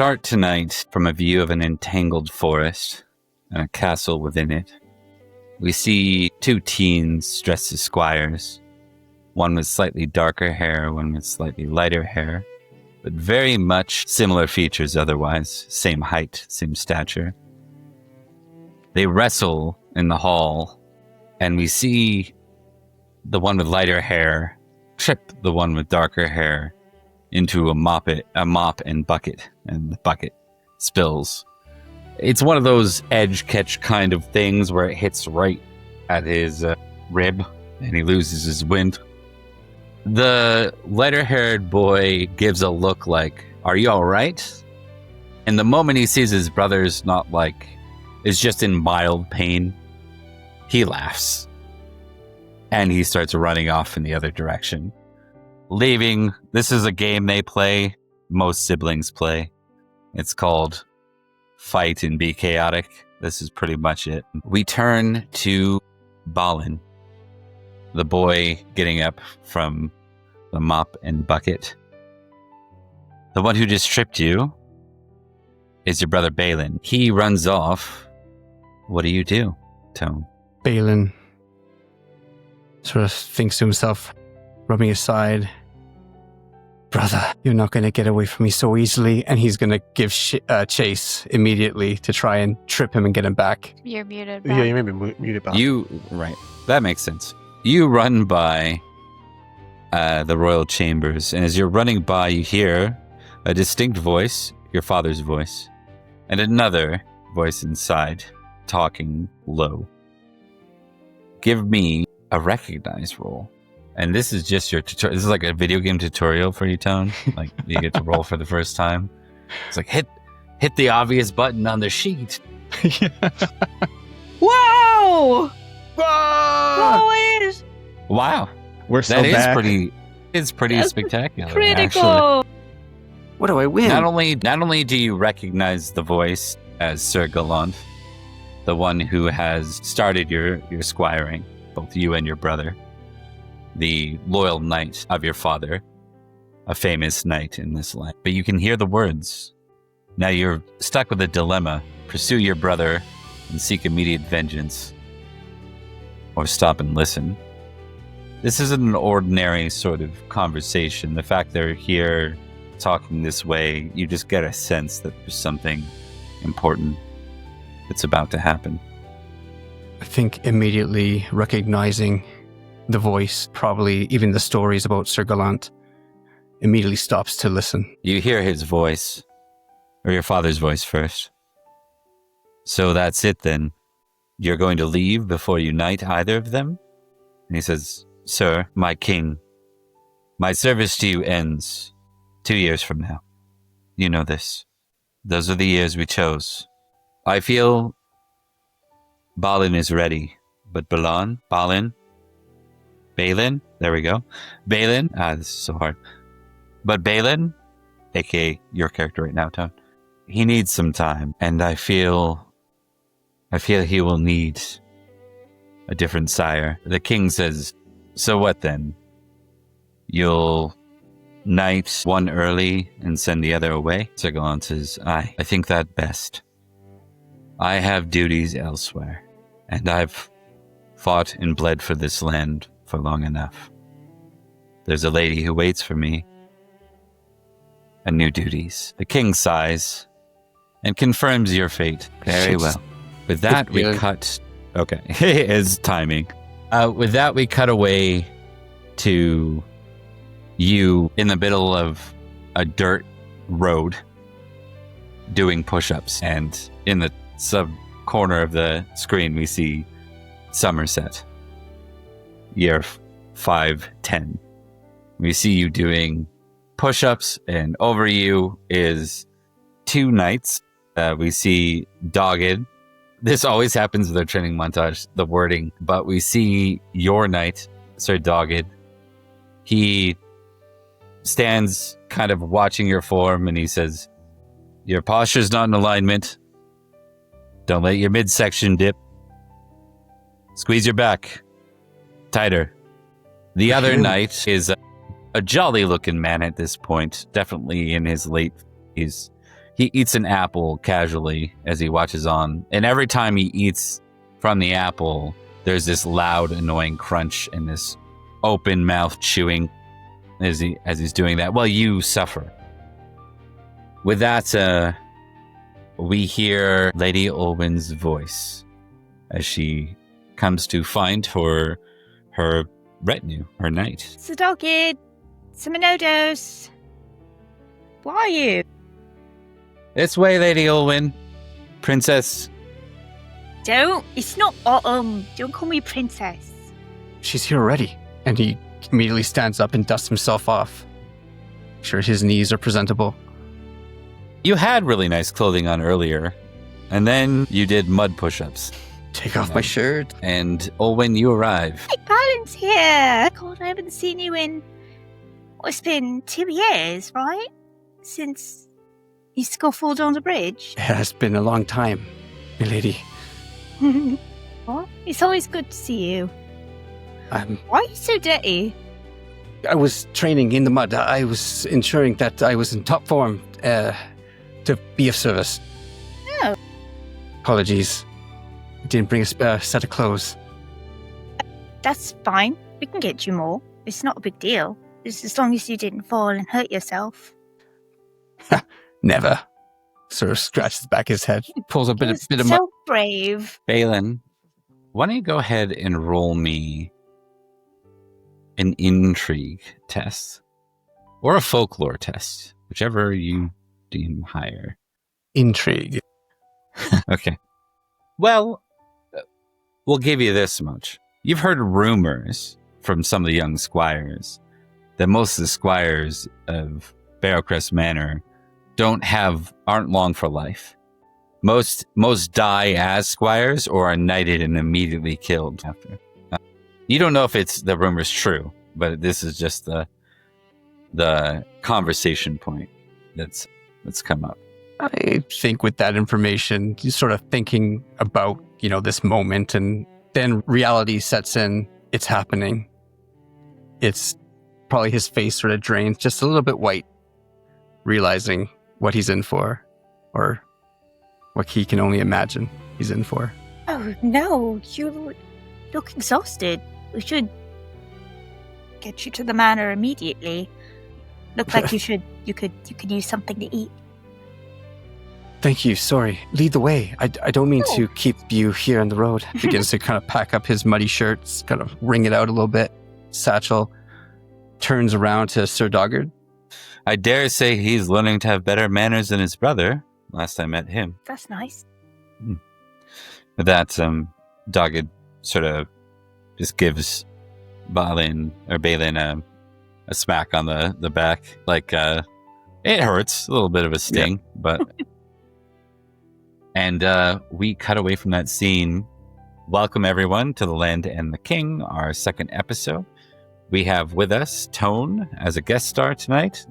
start tonight from a view of an entangled forest and a castle within it. We see two teens dressed as squires, one with slightly darker hair, one with slightly lighter hair, but very much similar features otherwise, same height, same stature. They wrestle in the hall, and we see the one with lighter hair trip the one with darker hair into a mop and bucket, and the bucket spills. It's one of those edge catch kind of things where it hits right at his rib and he loses his wind. The lighter haired boy gives a look like, "Are you all right?" And the moment he sees his brother's is just in mild pain, he laughs and he starts running off in the other direction, leaving. This is a game they play, most siblings play. It's called Fight and Be Chaotic. This is pretty much it. We turn to Balan, the boy getting up from the mop and bucket. The one who just tripped you is your brother Balan. He runs off. What do you do, Tone? Balan sort of thinks to himself, rubbing his side, "Brother, you're not going to get away from me so easily," and he's going to give chase immediately to try and trip him and get him back. You're muted. Yeah, you may be muted back. Right. That makes sense. You run by the royal chambers, and as you're running by, you hear a distinct voice, your father's voice, and another voice inside, talking low. Give me a recognize roll. And this is just your tutorial. This is like a video game tutorial for you, Tone. Like, you get to roll for the first time. It's like, hit the obvious button on the sheet. Whoa! Ah! Wow. We're so That is back. pretty That's spectacular. Critical. Actually. What do I win? Not only do you recognize the voice as Sir Gallant, the one who has started your squiring, both you and your brother, the loyal knight of your father, a famous knight in this land, but you can hear the words. Now you're stuck with a dilemma: pursue your brother and seek immediate vengeance, or stop and listen. This isn't an ordinary sort of conversation. The fact they're here talking this way, you just get a sense that there's something important that's about to happen. I think immediately recognizing the voice, probably even the stories about Sir Gallant, immediately stops to listen. You hear his voice, or your father's voice first. "So that's it then. You're going to leave before you knight either of them?" And he says, "Sir, my king, my service to you ends 2 years from now. You know this. Those are the years we chose. I feel Balan is ready, but Balan, there we go. Balan, this is so hard. But Balan, aka your character right now, Tone, he needs some time, and I feel he will need a different sire." The king says, "So what then? You'll knight one early and send the other away?" Sir Gallant says, I think that best. I have duties elsewhere, and I've fought and bled for this land for long enough. There's a lady who waits for me, and new duties." The king sighs and confirms your fate. Very well. With that, we cut... Okay, it's timing. With that, we cut away to you in the middle of a dirt road doing push-ups, and in the sub-corner of the screen, we see Somerset, year 510. We see you doing push-ups, and over you is two knights. We see Dogged. This always happens with our training montage, the wording, but we see your knight, Sir Dogged. He stands kind of watching your form, and he says, "Your posture's not in alignment. Don't let your midsection dip. Squeeze your back tighter." The other knight is a jolly looking man at this point, definitely in his late 50s. He eats an apple casually as he watches on. And every time he eats from the apple, there's this loud, annoying crunch and this open mouth chewing as he's doing that. Well, you suffer. With that, we hear Lady Olwyn's voice as she comes to find her retinue, her knight. Sadogid, Siminodos, where are you? This way, Lady Olwyn. Princess. Don't. It's not autumn. Don't call me princess. She's here already. And he immediately stands up and dusts himself off. Sure, his knees are presentable. You had really nice clothing on earlier, and then you did mud push-ups. Take off my shirt. And Olwyn, you arrive. Hey, Balan's here. God, I haven't seen you in... Well, it's been 2 years, right? Since you scuffled on the bridge. It has been a long time, my lady. What? It's always good to see you. Why are you so dirty? I was training in the mud. I was ensuring that I was in top form to be of service. Oh. Apologies. I didn't bring a spare set of clothes. That's fine. We can get you more. It's not a big deal. Just as long as you didn't fall and hurt yourself. Never. Sort of scratches back his head, pulls a bit of mud. So brave. Balan, why don't you go ahead and roll me an intrigue test or a folklore test, whichever you deem higher. Intrigue. Okay. Well, we'll give you this much. You've heard rumors from some of the young squires that most of the squires of Barrowcrest Manor aren't long for life. Most die as squires or are knighted and immediately killed after. You don't know if the rumor's true, but this is just the conversation point that's come up. I think with that information, you're sort of thinking about, this moment, and then reality sets in. It's happening. It's probably his face sort of drains just a little bit white, realizing what he's in for, or what he can only imagine he's in for. Oh, no, you look exhausted. We should get you to the manor immediately. Look like you could use something to eat. Thank you, sorry. Lead the way. I don't mean to keep you here on the road. Begins to kind of pack up his muddy shirts, kind of wring it out a little bit. Satchel. Turns around to Sir Doggard. I dare say he's learning to have better manners than his brother. Last I met him. That's nice. With that, Doggard sort of just gives Balan a smack on the back. Like, it hurts. A little bit of a sting, but... And we cut away from that scene. Welcome, everyone, to The Land and the King, our second episode. We have with us Tone as a guest star tonight,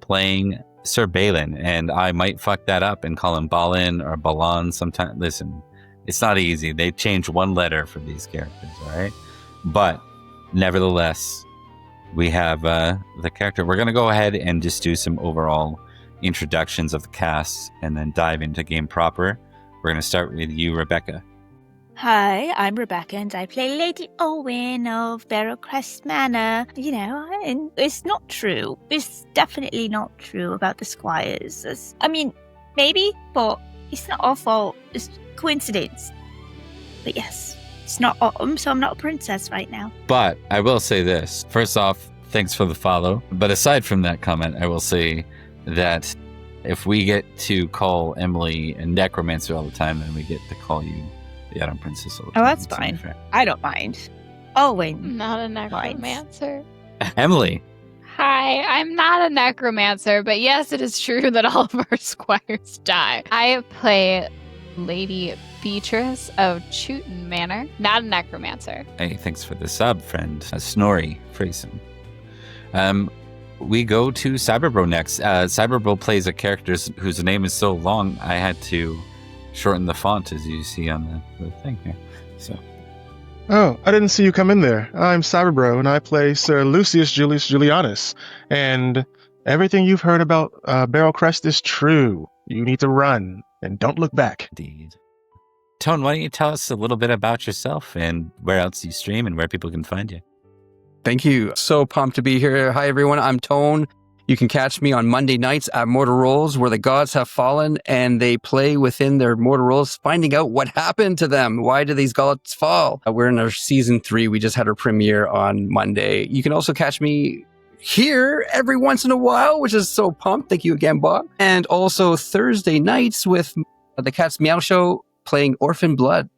playing Sir Balan. And I might fuck that up and call him Balan or Balan sometime. Listen, it's not easy. They change one letter for these characters, all right? But nevertheless, we have the character. We're going to go ahead and just do some overall introductions of the cast and then dive into game proper. We're going to start with you, Rebekah. Hi, I'm Rebekah and I play Lady Olwyn of Barrowcrest Manor. And it's not true. It's definitely not true about the squires. Maybe, but it's not our fault. It's coincidence. But yes, it's not autumn, so I'm not a princess right now. But I will say this. First off, thanks for the follow. But aside from that comment, I will say that if we get to call Emily a necromancer all the time, then we get to call you the Autumn Princess all the time. Oh, that's fine. I don't mind. Olwyn. Not a necromancer. Emily. Hi, I'm not a necromancer, but yes, it is true that all of our squires die. I play Lady Betrys of Chewton Manor, not a necromancer. Hey, thanks for the sub, friend. Snorri Freyson. We go to Cyberbro next. Cyberbro plays a character whose name is so long, I had to shorten the font, as you see on the thing here. So. Oh, I didn't see you come in there. I'm Cyberbro, and I play Sir Lucius Julianus. And Everything you've heard about Barrowcrest is true. You need to run and don't look back. Indeed. Tone, why don't you tell us a little bit about yourself and where else you stream and where people can find you? Thank you. So pumped to be here. Hi, everyone. I'm Tone. You can catch me on Monday nights at Mortal Rolls, where the gods have fallen and they play within their mortal roles, finding out what happened to them. Why did these gods fall? We're in our season 3. We just had our premiere on Monday. You can also catch me here every once in a while, which is so pumped. Thank you again, Bob. And also Thursday nights with the Cat's Meow Show playing Orphan Blood.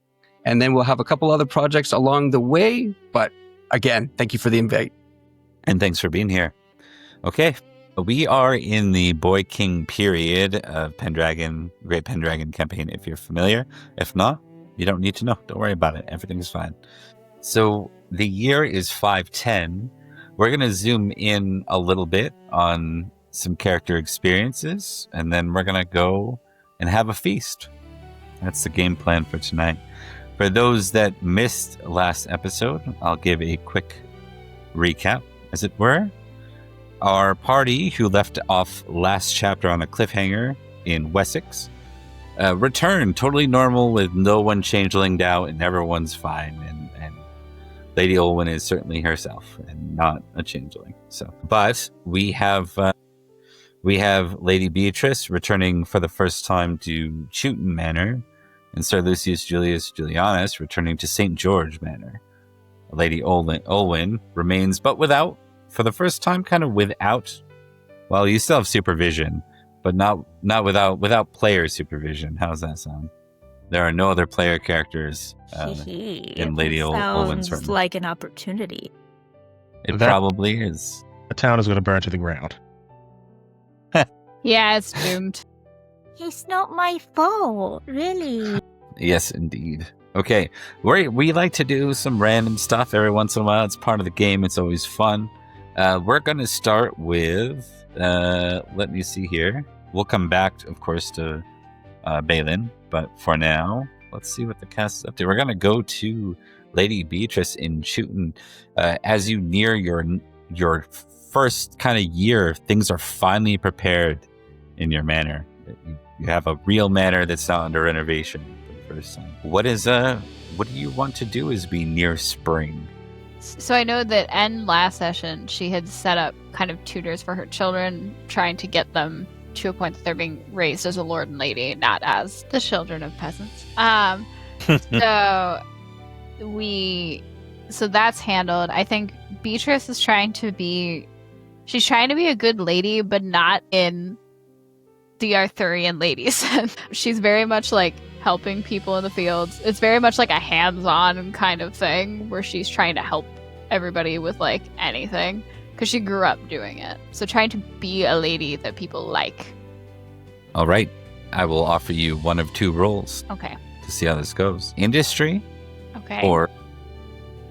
And then we'll have a couple other projects along the way. But again, thank you for the invite. And thanks for being here. Okay. We are in the Boy King period of Pendragon, Great Pendragon campaign, if you're familiar. If not, you don't need to know. Don't worry about it. Everything's fine. So the year is 510. We're going to zoom in a little bit on some character experiences, and then we're going to go and have a feast. That's the game plan for tonight. For those that missed last episode, I'll give a quick recap, as it were. Our party, who left off last chapter on a cliffhanger in Wessex, returned totally normal with no one changelinged out and everyone's fine. And Lady Olwyn is certainly herself and not a changeling. But we have Lady Betrys returning for the first time to Chewton Manor, and Sir Lucius Julius Julianus returning to St. George Manor. Lady Olwyn remains, but without. For the first time, kind of without, well, you still have supervision, but not without player supervision. How's that sound? There are no other player characters in Lady Olwyn's room. Sounds like an opportunity. It probably is. The town is going to burn to the ground. Yeah, it's doomed. It's not my fault, really. Yes, indeed. Okay, we like to do some random stuff every once in a while. It's part of the game. It's always fun. We're going to start with, let me see here. We'll come back, of course, to Balan. But for now, let's see what the cast is up to. We're going to go to Lady Betrys in Chewton. As you near your first kind of year, things are finally prepared in your manor. You have a real manor that's not under renovation for the first time. What do you want to do as we near spring? So I know that in last session, she had set up kind of tutors for her children, trying to get them to a point that they're being raised as a lord and lady, not as the children of peasants. So that's handled. I think Betrys is trying to be a good lady, but not in the Arthurian lady sense. She's very much like helping people in the fields. It's very much like a hands-on kind of thing where she's trying to help everybody with like anything because she grew up doing it. So trying to be a lady that people like. All right. I will offer you one of two roles. Okay. To see how this goes. Industry. Okay. Or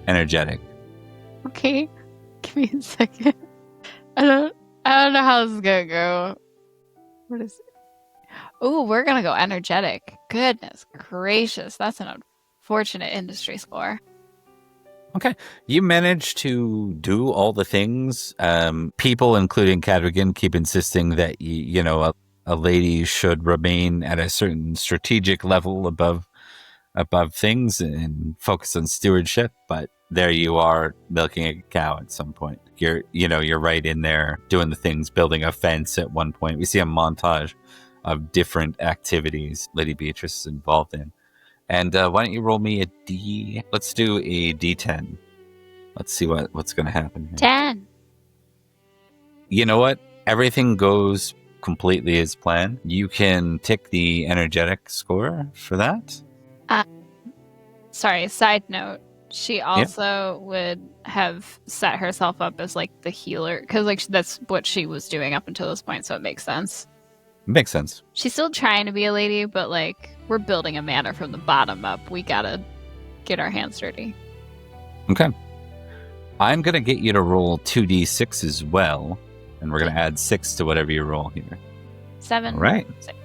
energetic. Okay. Give me a second. I don't know how this is gonna go. What is it? Oh, we're gonna go energetic. Goodness gracious. That's an unfortunate industry score. Okay. You managed to do all the things. People, including Cadogan, keep insisting that, a lady should remain at a certain strategic level above things and focus on stewardship. But there you are milking a cow at some point. You're right in there doing the things, building a fence at one point. We see a montage of different activities Lady Betrys is involved in. And why don't you roll me a D? Let's do a D10. Let's see what's going to happen here. 10. You know what? Everything goes completely as planned. You can tick the energetic score for that. Sorry, side note. She also would have set herself up as like the healer because like that's what she was doing up until this point, so it makes sense. Makes sense. She's still trying to be a lady, but like we're building a manor from the bottom up. We gotta get our hands dirty. Okay. I'm gonna get you to roll 2d6 as well, and we're gonna add 6 to whatever you roll here. 7. All right. 6.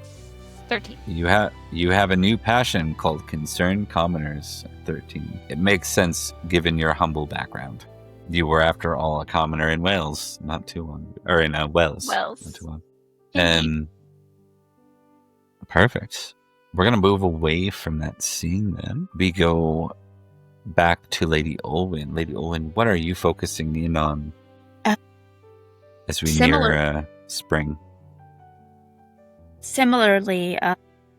13. You have a new passion called Concerned Commoners at 13. It makes sense given your humble background. You were, after all, a commoner in Wales not too long, or in Wales not too long. And perfect. We're gonna move away from that scene. Then we go back to Lady Olwyn. Lady Olwyn, what are you focusing in on as we near spring? Similarly,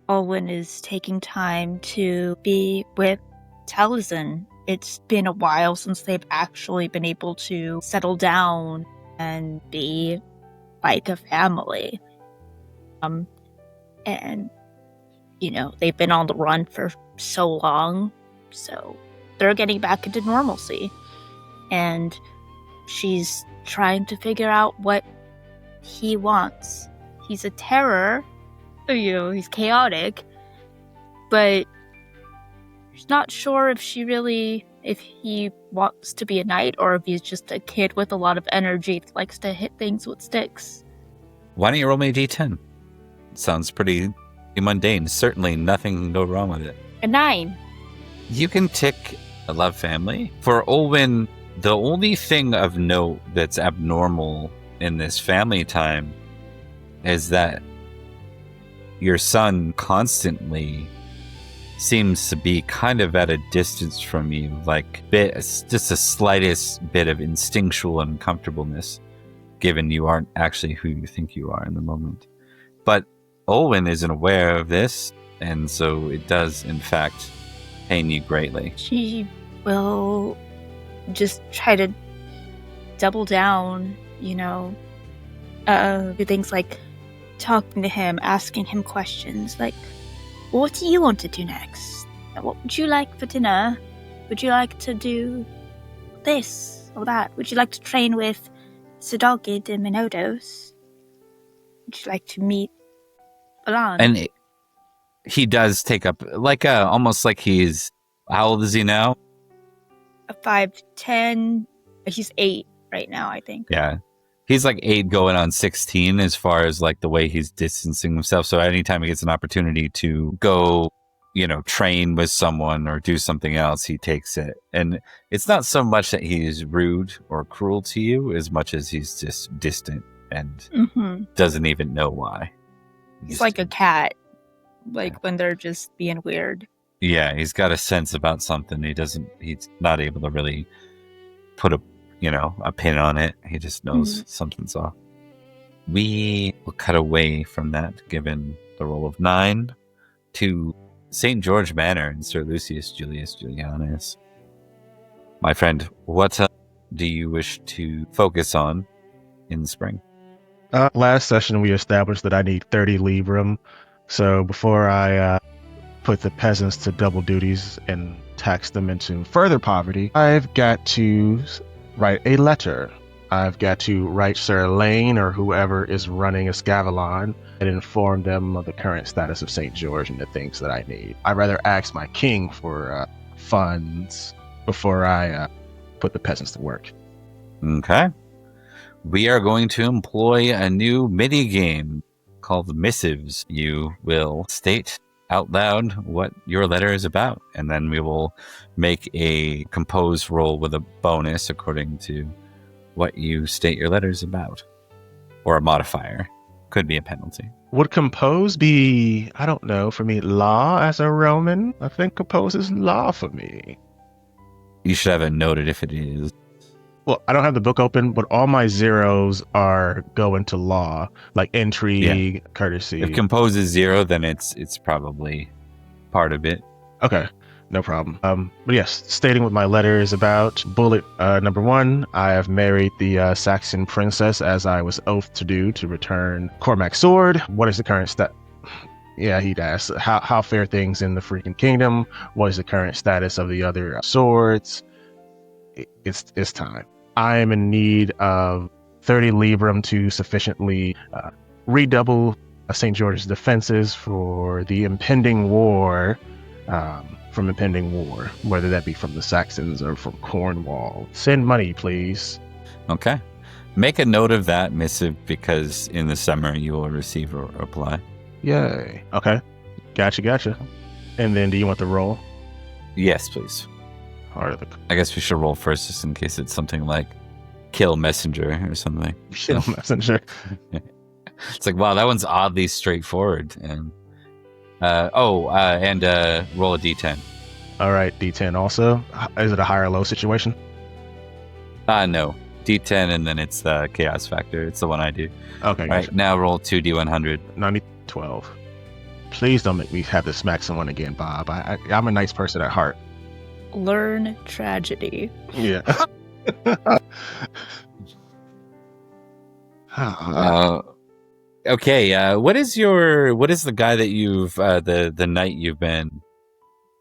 Olwyn is taking time to be with Taliesin. It's been a while since they've actually been able to settle down and be like a family. And, they've been on the run for so long, so they're getting back into normalcy. And she's trying to figure out what he wants. He's a terror, he's chaotic, but she's not sure if he wants to be a knight or if he's just a kid with a lot of energy that likes to hit things with sticks. Why don't you roll me a d10? Sounds pretty mundane. Certainly nothing can go wrong with it. A 9. You can tick a love family. For Olwyn, the only thing of note that's abnormal in this family time is that your son constantly seems to be kind of at a distance from you, like just the slightest bit of instinctual uncomfortableness, given you aren't actually who you think you are in the moment. But Olwyn isn't aware of this, and so it does, in fact, pain you greatly. She will just try to double down, do things like talking to him, asking him questions like, what do you want to do next? What would you like for dinner? Would you like to do this or that? Would you like to train with Sidogid and Minodos? Would you like to meet Balan? And he does take up, almost like he's, how old is he now? 5'10". He's 8 right now, I think. Yeah. He's like 8 going on 16 as far as like the way he's distancing himself. So anytime he gets an opportunity to go, train with someone or do something else, he takes it. And it's not so much that he's rude or cruel to you as much as he's just distant and doesn't even know why. He's like a cat, when they're just being weird. Yeah, he's got a sense about something. He's not able to really put a pin on it. He just knows something's off. We will cut away from that, given the roll of 9, to St. George Manor and Sir Lucius Julius Julianus. My friend, what do you wish to focus on in the spring? Last session, we established that I need 30 librum. So before I put the peasants to double duties and tax them into further poverty, I've got to write a letter. I've got to write Sir Lane or whoever is running Escavalon and inform them of the current status of St. George and the things that I need. I'd rather ask my king for funds before I put the peasants to work. Okay. We are going to employ a new mini game called Missives. You will state out loud what your letter is about, and then we will make a compose roll with a bonus according to what you state your letter is about, or a modifier. Could be a penalty. Would compose be, I don't know, for me, law as a Roman? I think compose is law for me. You should have it noted if it is. Well, I don't have the book open, but all my zeros are going to law, like intrigue, courtesy. If compose is 0, then it's probably part of it. Okay, no problem. But yes, stating what my letter is about. Bullet number 1, I have married the Saxon princess as I was oathed to do to return Cormac's sword. What is the current stat? Yeah, he'd ask, how fare things in the freaking kingdom? What is the current status of the other swords? It's time. I am in need of 30 librum to sufficiently redouble St. George's defenses for the impending war, whether that be from the Saxons or from Cornwall. Send money, please. Okay. Make a note of that missive, because in the summer you will receive a reply. Yay. Okay. Gotcha. And then do you want the roll? Yes, please. Heart of the I guess we should roll first just in case it's something like kill messenger or something. Kill messenger. It's like, wow, that one's oddly straightforward. And roll a d10. All right, D10 also. Is it a high or low situation? No. D10 and then it's the chaos factor. It's the one I do. Okay, All gotcha. right, now roll 2d100. 12. Please don't make me have to smack someone again, Bob. I'm a nice person at heart. Learn tragedy. Yeah. Okay, what is the guy that you've the knight you've been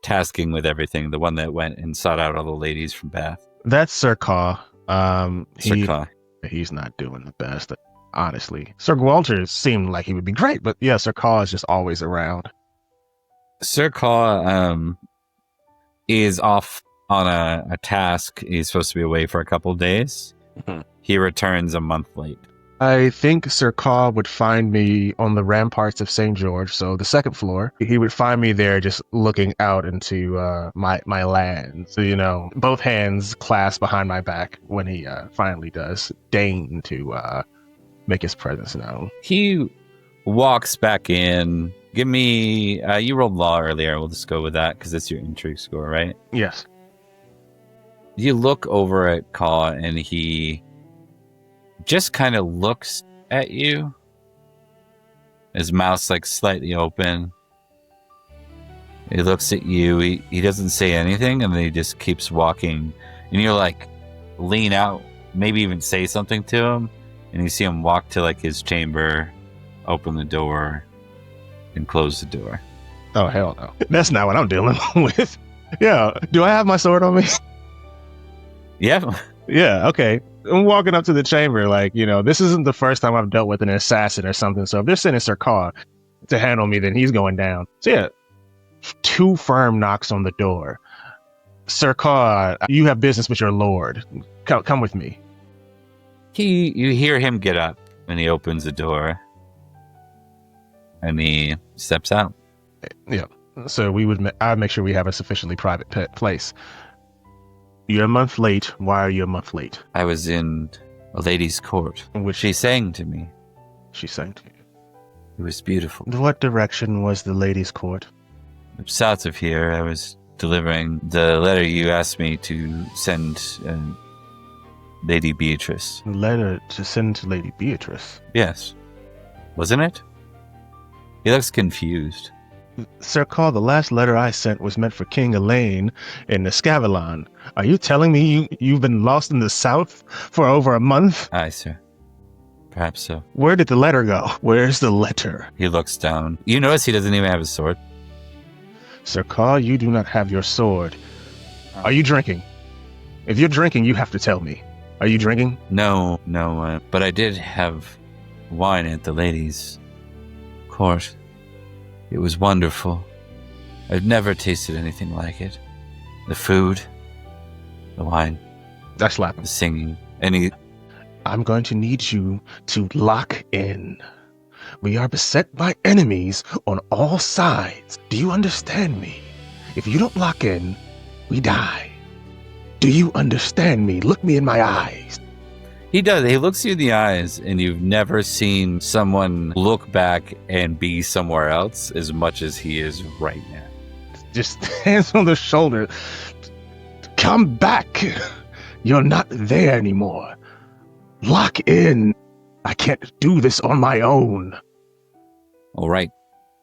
tasking with everything, the one that went and sought out all the ladies from Bath? That's Sir Caw. Sir Caw. He's not doing the best, honestly. Sir Walters seemed like he would be great, but yeah, Sir Caw is just always around. Sir Caw is off on a task. He's supposed to be away for a couple of days. Mhm. He returns a month late. I think Sir Caw would find me on the ramparts of St. George, so the second floor. He would find me there just looking out into my land. So, both hands clasped behind my back when he finally does deign to make his presence known. He walks back in. Give me... you rolled law earlier. We'll just go with that because it's your intrigue score, right? Yes. You look over at Caw and he just kind of looks at you. His mouth's like slightly open. He looks at you. He doesn't say anything and then he just keeps walking. And you're like, lean out, maybe even say something to him. And you see him walk to like his chamber, open the door, and close the door. Oh, hell no. That's not what I'm dealing with. Yeah. Do I have my sword on me? Yeah. Yeah, okay. I'm walking up to the chamber like, this isn't the first time I've dealt with an assassin or something. So if they're sending Sir Caw to handle me, then he's going down. So yeah, 2 firm knocks on the door. Sir Caw, you have business with your lord. Come with me. You hear him get up and he opens the door and he steps out. Yeah. So I'd make sure we have a sufficiently private place. You're a month late. Why are you a month late? I was in a lady's court. Which She sang to me. she sang to you. It was beautiful. What direction was the ladies' court? South of here, I was delivering the letter you asked me to send Lady Betrys. A letter to send to Lady Betrys. Yes. Wasn't it? He looks confused. Sir Caw, the last letter I sent was meant for King Elaine in the Scavalon. Are you telling me you've been lost in the south for over a month? Aye, sir. Perhaps so. Where did the letter go? Where's the letter? He looks down. You notice he doesn't even have his sword. Sir Caw, you do not have your sword. Are you drinking? If you're drinking, you have to tell me. Are you drinking? No, but I did have wine at the ladies' court. It was wonderful. I've never tasted anything like it. The food, the wine, I slap him. the singing, and I'm going to need you to lock in. We are beset by enemies on all sides. Do you understand me? If you don't lock in, we die. Do you understand me? Look me in my eyes. he does. He looks you in the eyes, and you've never seen someone look back and be somewhere else as much as he is right now. Just hands on the shoulder. Come back. You're not there anymore. Lock in. I can't do this on my own. All right.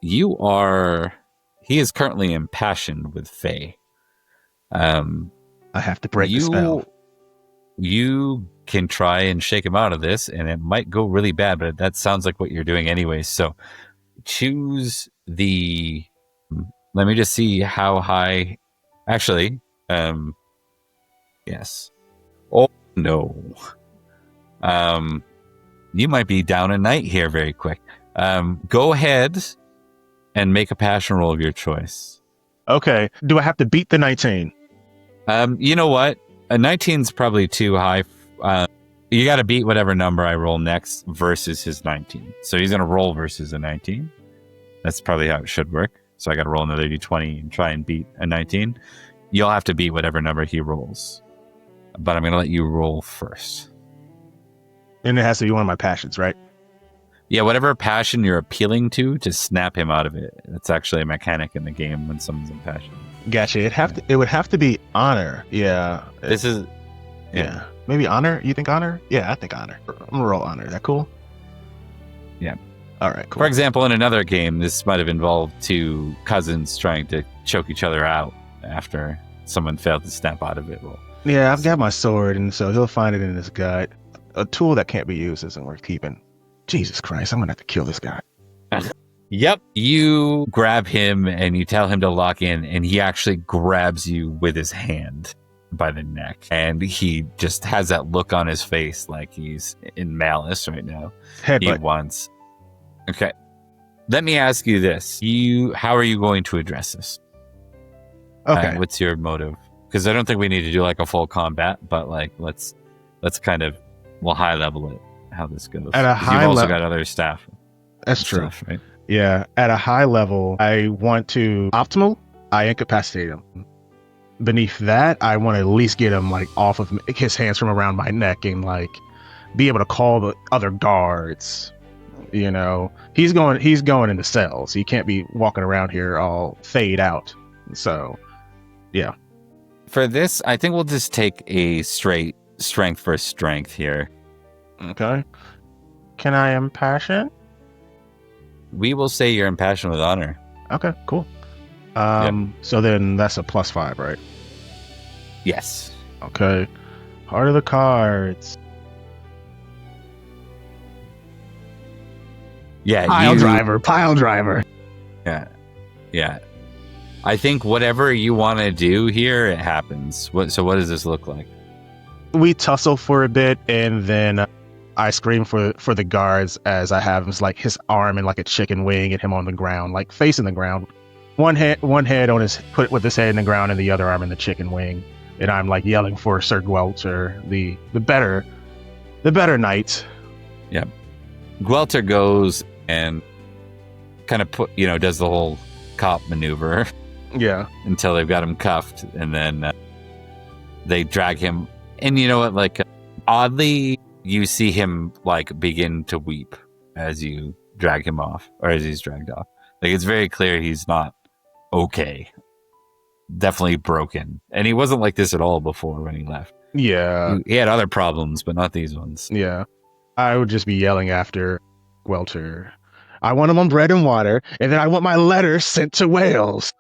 He is currently impassioned with Faye. I have to break the spell. You can try and shake him out of this, and it might go really bad, but that sounds like what you're doing anyway. So choose the... Let me just see how high... Actually, yes. Oh, no. You might be down a night here very quick. Go ahead and make a passion roll of your choice. Okay. Do I have to beat the 19? You know what? A 19's probably too high. You got to beat whatever number I roll next versus his 19. So he's going to roll versus a 19. That's probably how it should work. So I got to roll another d20 and try and beat a 19. You'll have to beat whatever number he rolls. But I'm going to let you roll first. And it has to be one of my passions, right? Yeah, whatever passion you're appealing to snap him out of it. It's actually a mechanic in the game when someone's impassioned. Gotcha. It would have to be honor. Yeah. This is... Yeah. Maybe honor? You think honor? Yeah, I think honor. I'm going to roll honor. Is that cool? Yeah. All right, cool. For example, in another game, this might have involved two cousins trying to choke each other out after someone failed to snap out of it. Well, yeah, I've got my sword, and so he'll find it in his gut. A tool that can't be used isn't worth keeping. Jesus Christ, I'm going to have to kill this guy. Yep. You grab him and you tell him to lock in, and he actually grabs you with his hand by the neck. And he just has that look on his face like he's in malice right now. He wants. Okay. Let me ask you this. How are you going to address this? Okay. What's your motive? Because I don't think we need to do like a full combat, but like let's kind of, we'll high level it, how this goes. At a high you've also level, got other staff. That's true. Stuff, right? Yeah. At a high level, I want to I incapacitate him. Beneath that, I want to at least get him like off of his hands from around my neck and like be able to call the other guards. You know, he's going into cells. He can't be walking around here all fade out. So, yeah. For this, I think we'll just take a straight strength for strength here. Okay. Can I impassion? We will say you're impassioned with honor. Okay, cool. So then that's a +5, right? Yes. Okay. Heart of the cards. Yeah. Pile driver. Yeah. I think whatever you want to do here, it happens. So what does this look like? We tussle for a bit, and then I scream for the guards as I have his arm in like a chicken wing and him on the ground, like facing the ground. One head on his with his head in the ground and the other arm in the chicken wing. And I'm like yelling for Sir Gwelter, the better knight. Yep. Gwelter goes and kind of does the whole cop maneuver. Yeah. Until they've got him cuffed, and then they drag him. And you know what? Like, oddly, you see him like begin to weep as you drag him off, or as he's dragged off. Like, it's very clear he's not okay. Definitely broken. And he wasn't like this at all before when he left. Yeah. He had other problems, but not these ones. Yeah. I would just be yelling after Gwelter. I want him on bread and water, and then I want my letter sent to Wales.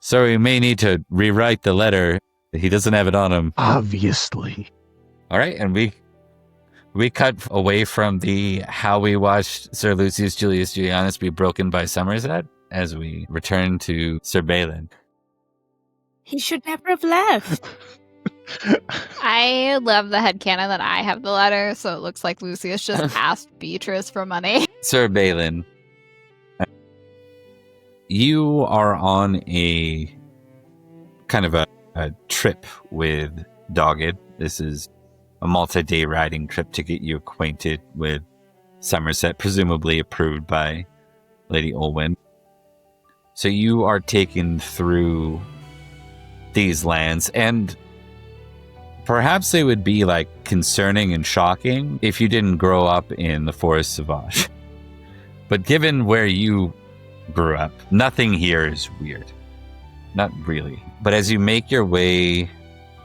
So we may need to rewrite the letter. He doesn't have it on him. Obviously. All right, and we cut away from the how we watched Sir Lucius Julius Julianus be broken by Somerset as we return to Sir Balan. He should never have left. I love the headcanon that I have the letter, so it looks like Lucius just asked Betrys for money. Sir Balan, you are on a kind of a trip with Dogged. This is a multi-day riding trip to get you acquainted with Somerset, presumably approved by Lady Olwyn. So you are taken through these lands, and perhaps they would be like concerning and shocking if you didn't grow up in the Forest Sauvage. But given where you grew up, nothing here is weird. Not really. But as you make your way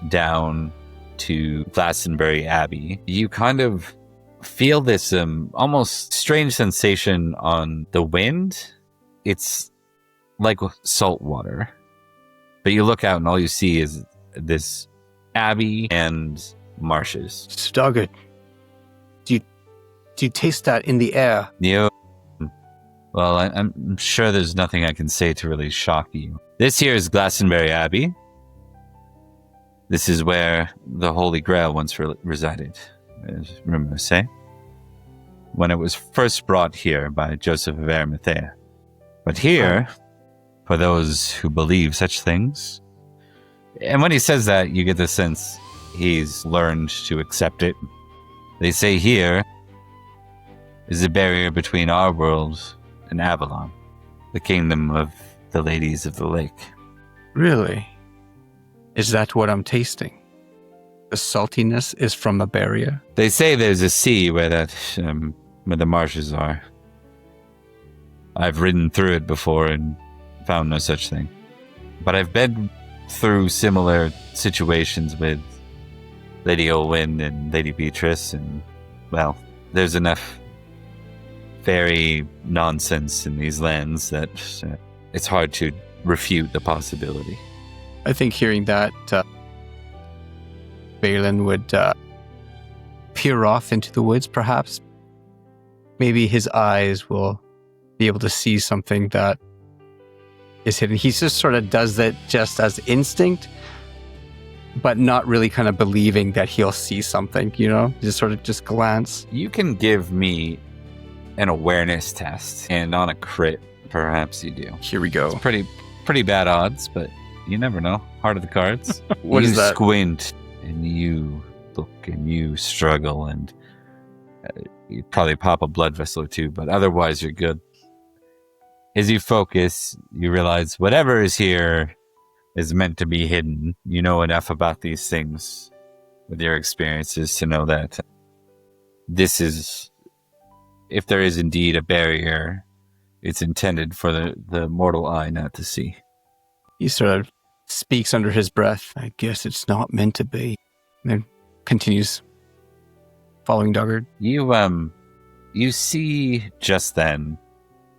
down to Glastonbury Abbey, you kind of feel this almost strange sensation on the wind. It's like salt water. But you look out and all you see is this abbey and marshes. Dogged, do you taste that in the air? Yeah. Well, I'm sure there's nothing I can say to really shock you. This here is Glastonbury Abbey. This is where the Holy Grail once resided, as rumors say, when it was first brought here by Joseph of Arimathea. But here, for those who believe such things, and when he says that, you get the sense he's learned to accept it. They say here is the barrier between our world and Avalon, the kingdom of the ladies of the lake. Really? Is that what I'm tasting? The saltiness is from a barrier? They say there's a sea where where the marshes are. I've ridden through it before and found no such thing. But I've been through similar situations with Lady Olwyn and Lady Betrys, and, well, there's enough fairy nonsense in these lands that it's hard to refute the possibility. I think hearing that, Balan would peer off into the woods, perhaps. Maybe his eyes will be able to see something that is hidden. He just sort of does that just as instinct, but not really kind of believing that he'll see something, just sort of just glance. You can give me an awareness test, and on a crit, perhaps you do. Here we go. It's pretty bad odds, but you never know. Heart of the cards. What you is that? Squint, and you look, and you struggle, and you probably pop a blood vessel or two, but otherwise you're good. As you focus, you realize whatever is here is meant to be hidden. You know enough about these things with your experiences to know that this is, if there is indeed a barrier, it's intended for the mortal eye not to see. He sort of speaks under his breath. I guess it's not meant to be. And then continues following Duggard. You see just then,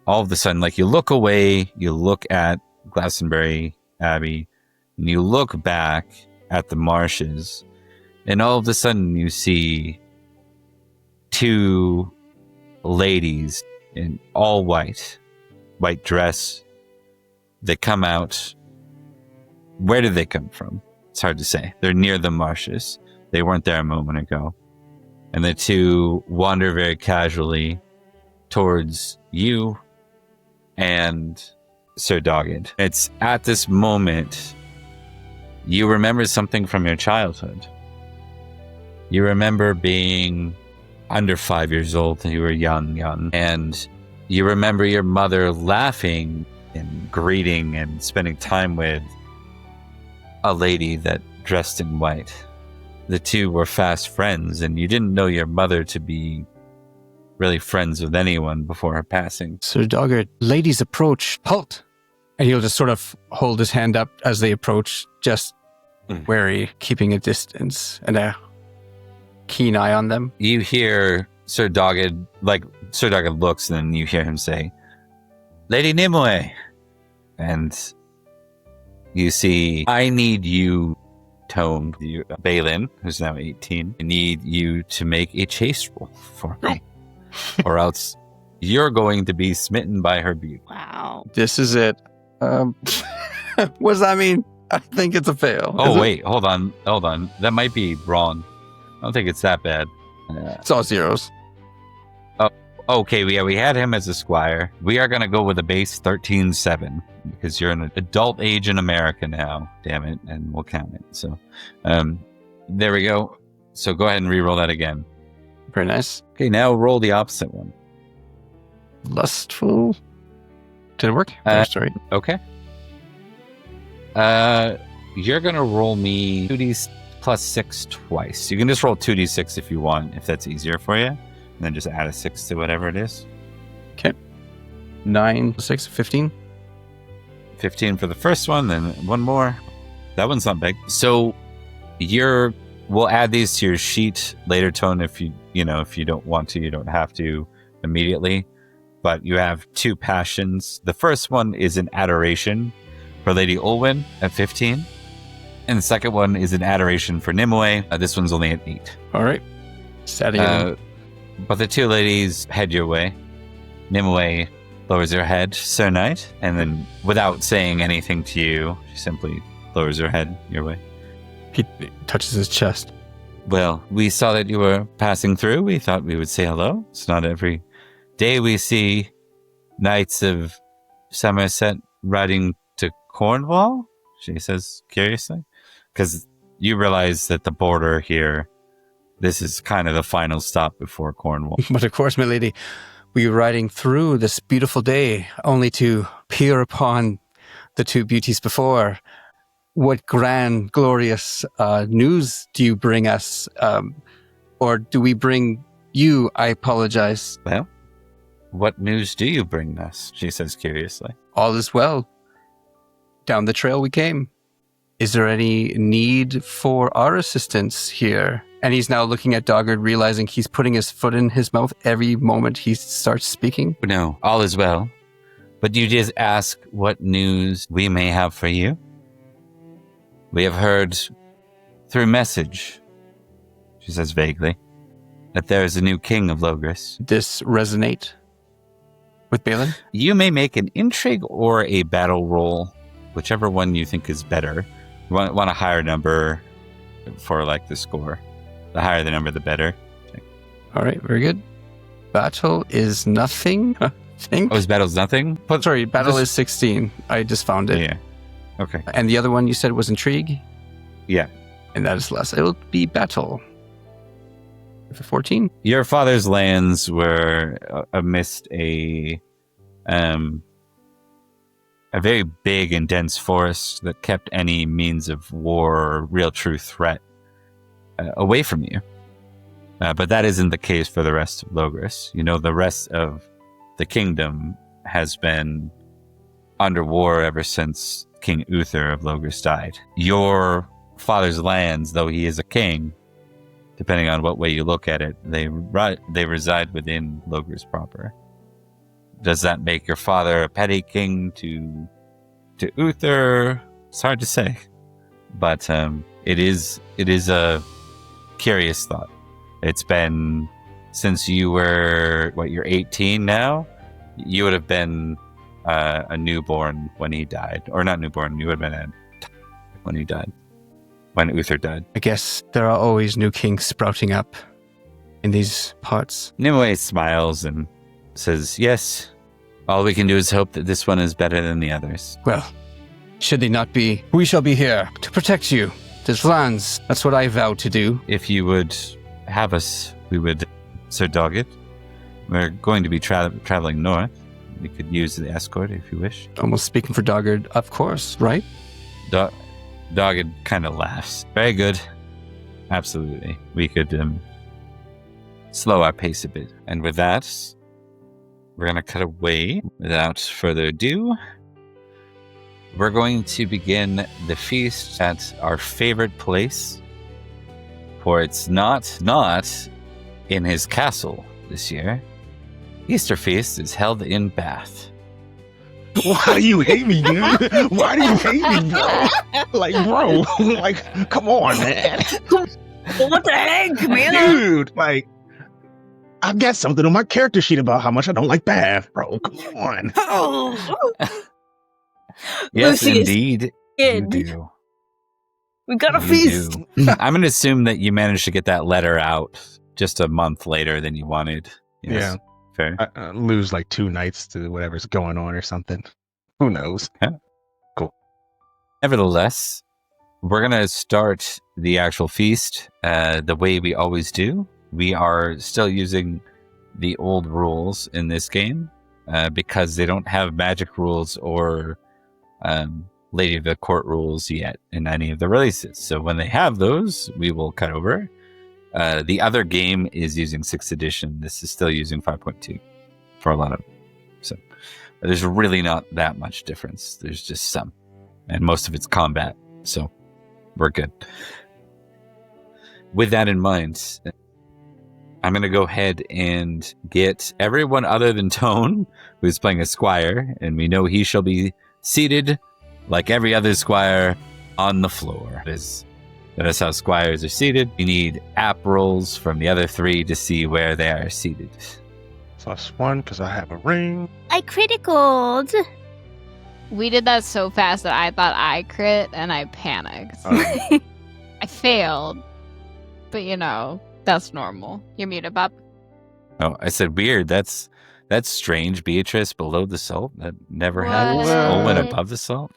all of a sudden, like you look away, you look at Glastonbury Abbey, and you look back at the marshes, and all of a sudden you see two ladies in all white dress. They come out. Where did they come from? It's hard to say. They're near the marshes. They weren't there a moment ago. And the two wander very casually towards you and Sir Dogged. It's at this moment you remember something from your childhood. You remember being under 5 years old and you were young, and you remember your mother laughing and greeting and spending time with a lady that dressed in white. The two were fast friends, and you didn't know your mother to be really friends with anyone before her passing. Sir Doggard, ladies approach, halt! And he'll just sort of hold his hand up as they approach, just wary, keeping a distance and a keen eye on them. You hear Sir Dogged looks, and then you hear him say, Lady Nimue. And you see, I need you, Tone, Balan, who's now 18, I need you to make a chase roll for me. Or else you're going to be smitten by her beauty. Wow. This is it. What does that mean? I think it's a fail. Oh, wait, hold on. That might be wrong. I don't think it's that bad. It's all zeros. Okay, we had him as a squire. We are going to go with a base 13-7 because you're an adult age in America now. Damn it, and we'll count it. So, there we go. So go ahead and re-roll that again. Very nice. Okay, now roll the opposite one. Lustful. Did it work? Sorry. Okay. You're going to roll me 2d plus 6 twice. You can just roll 2d6 if you want, if that's easier for you. And then just add a 6 to whatever it is. Okay. 9, 6, 15. 15 for the first one, then one more. That one's not big. So we'll add these to your sheet later, Tone, if you don't want to, you don't have to immediately. But you have 2 passions. The first one is an adoration for Lady Olwyn at 15. And the second one is an adoration for Nimue. This one's only at 8. All right. Setting it in. But the 2 ladies head your way. Nimue lowers her head, Sir Knight, and then without saying anything to you, she simply lowers her head your way. He touches his chest. Well, we saw that you were passing through. We thought we would say hello. It's not every day we see knights of Somerset riding to Cornwall, she says curiously, because you realize that the border here, this is kind of the final stop before Cornwall. But of course, my lady, we were riding through this beautiful day only to peer upon the 2 beauties before. what grand, glorious news do you bring us? Or do we bring you? I apologize. Well, what news do you bring us? She says curiously. All is well. Down the trail we came. Is there any need for our assistance here? And he's now looking at Doggard, realizing he's putting his foot in his mouth every moment he starts speaking. No, all is well. But you just ask what news we may have for you. We have heard through message, she says vaguely, that there is a new king of Logres. This resonate with Balan? You may make an intrigue or a battle roll, whichever one you think is better. You want a higher number for like the score. The higher the number, the better. All right, very good. Battle is nothing, I think. Oh, is battle's nothing? Sorry, battle is 16. I just found it. Yeah. Okay. And the other one you said was intrigue? Yeah. And that is less. It'll be battle. For 14? Your father's lands were amidst a very big and dense forest that kept any means of war or real true threat away from you. But that isn't the case for the rest of Logres. You know, the rest of the kingdom has been under war ever since King Uther of Logres died. Your father's lands, though he is a king, depending on what way you look at it, they reside within Logres proper. Does that make your father a petty king to Uther? It's hard to say, but it is a curious thought. It's been since you were you're 18 now. You would have been a newborn when he died, or not newborn. You would have been when he died, when Uther died. I guess there are always new kings sprouting up in these parts. Nimue smiles and says, "Yes. All we can do is hope that this one is better than the others." Well, should they not be, we shall be here to protect you. This lands, that's what I vowed to do. If you would have us, we would, Sir Doggett. We're going to be traveling north. We could use the escort if you wish. Almost speaking for Doggard, of course, right? Doggett kind of laughs. Very good. Absolutely. We could slow our pace a bit. And with that, we're going to cut away. Without further ado, we're going to begin the feast at our favorite place. For it's not in his castle this year. Easter feast is held in Bath. Why do you hate me, dude? Why do you hate me, bro? Like, bro, like, come on, man. What the heck, man? Dude, like, I've got something on my character sheet about how much I don't like Bath, bro. Come on. Oh. Yes, Lucius, indeed, you kid. do. We got a You feast. do. I'm going to assume that you managed to get that letter out just a month later than you wanted. Yes. Yeah. Fair. I lose like 2 nights to whatever's going on or something. Who knows? Yeah. Cool. Nevertheless, we're going to start the actual feast the way we always do. We are still using the old rules in this game because they don't have magic rules or Lady of the Court rules yet in any of the releases. So when they have those, we will cut over. The other game is using 6th edition. This is still using 5.2 for a lot of them. So there's really not that much difference. There's just some. And most of it's combat. So we're good. With that in mind, I'm going to go ahead and get everyone other than Tone, who's playing a squire, and we know he shall be seated like every other squire on the floor. That is how squires are seated. You need app rolls from the other 3 to see where they are seated. +1 because I have a ring. I criticaled. We did that so fast that I thought I crit and I panicked. Oh. I failed. But you know, that's normal. You're muted, Bob. Oh, I said weird. That's strange. Beatrice below the salt. That never What? happens. What? Olwyn above the salt.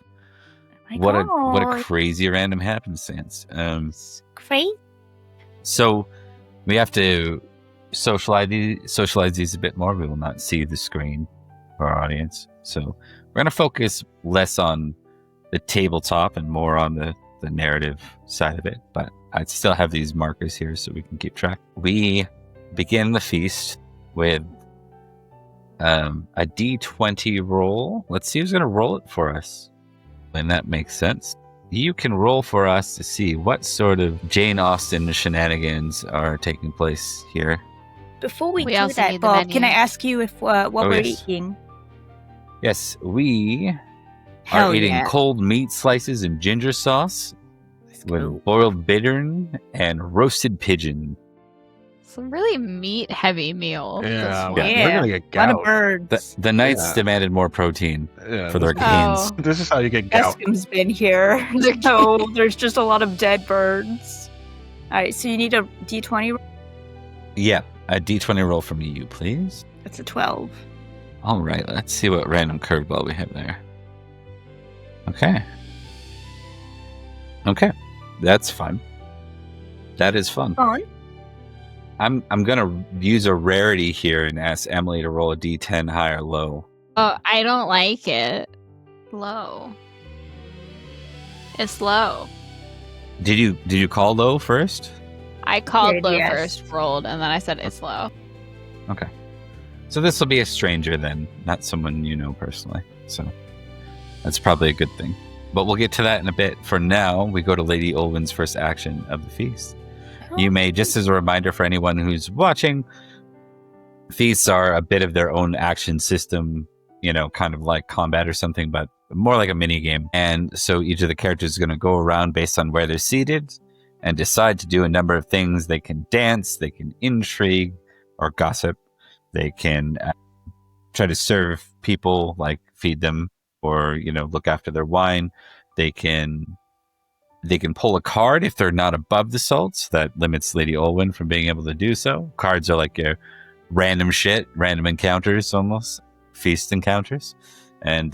My What a God. crazy random happenstance. Great. So we have to socialize these a bit more. We will not see the screen for our audience. So we're going to focus less on the tabletop and more on the narrative side of it, but I still have these markers here so we can keep track. We begin the feast with a D20 roll. Let's see who's going to roll it for us. When that makes sense. You can roll for us to see what sort of Jane Austen shenanigans are taking place here. Before we do also that, need the Bob, menu. can I ask you if what we're yes. eating? Yes, we Hell are eating yeah. cold meat slices and ginger sauce with go. boiled bittern and roasted pigeon. Some really meat-heavy meal. Yeah, this yeah. one. We're gonna get A lot of gout. birds. The knights Yeah. demanded more protein Yeah, for their this- gains. This is how you get gout. Eskim's been here, so there's just a lot of dead birds. All right, so you need a D20. Yeah, a D20 roll from you, please. That's a 12. All right, let's see what random curveball we have there. Okay. Okay, that's fun. That is fun. Fun. I'm gonna use a rarity here and ask Emily to roll a D10 high or low. Oh, I don't like it. Low. It's low. Did you call low first? I called Yeah, low yes. first, rolled, and then I said it's low. Okay. So this will be a stranger then, not someone you know personally. So that's probably a good thing. But we'll get to that in a bit. For now, we go to Lady Olwyn's first action of the feast. You may, just as a reminder for anyone who's watching, feasts are a bit of their own action system, kind of like combat or something, but more like a mini game. And so each of the characters is going to go around based on where they're seated and decide to do a number of things. They can dance, they can intrigue or gossip, they can try to serve people, like feed them or, look after their wine. They can pull a card if they're not above the salts. That limits Lady Olwyn from being able to do so. Cards are like your random shit, random encounters almost, feast encounters. And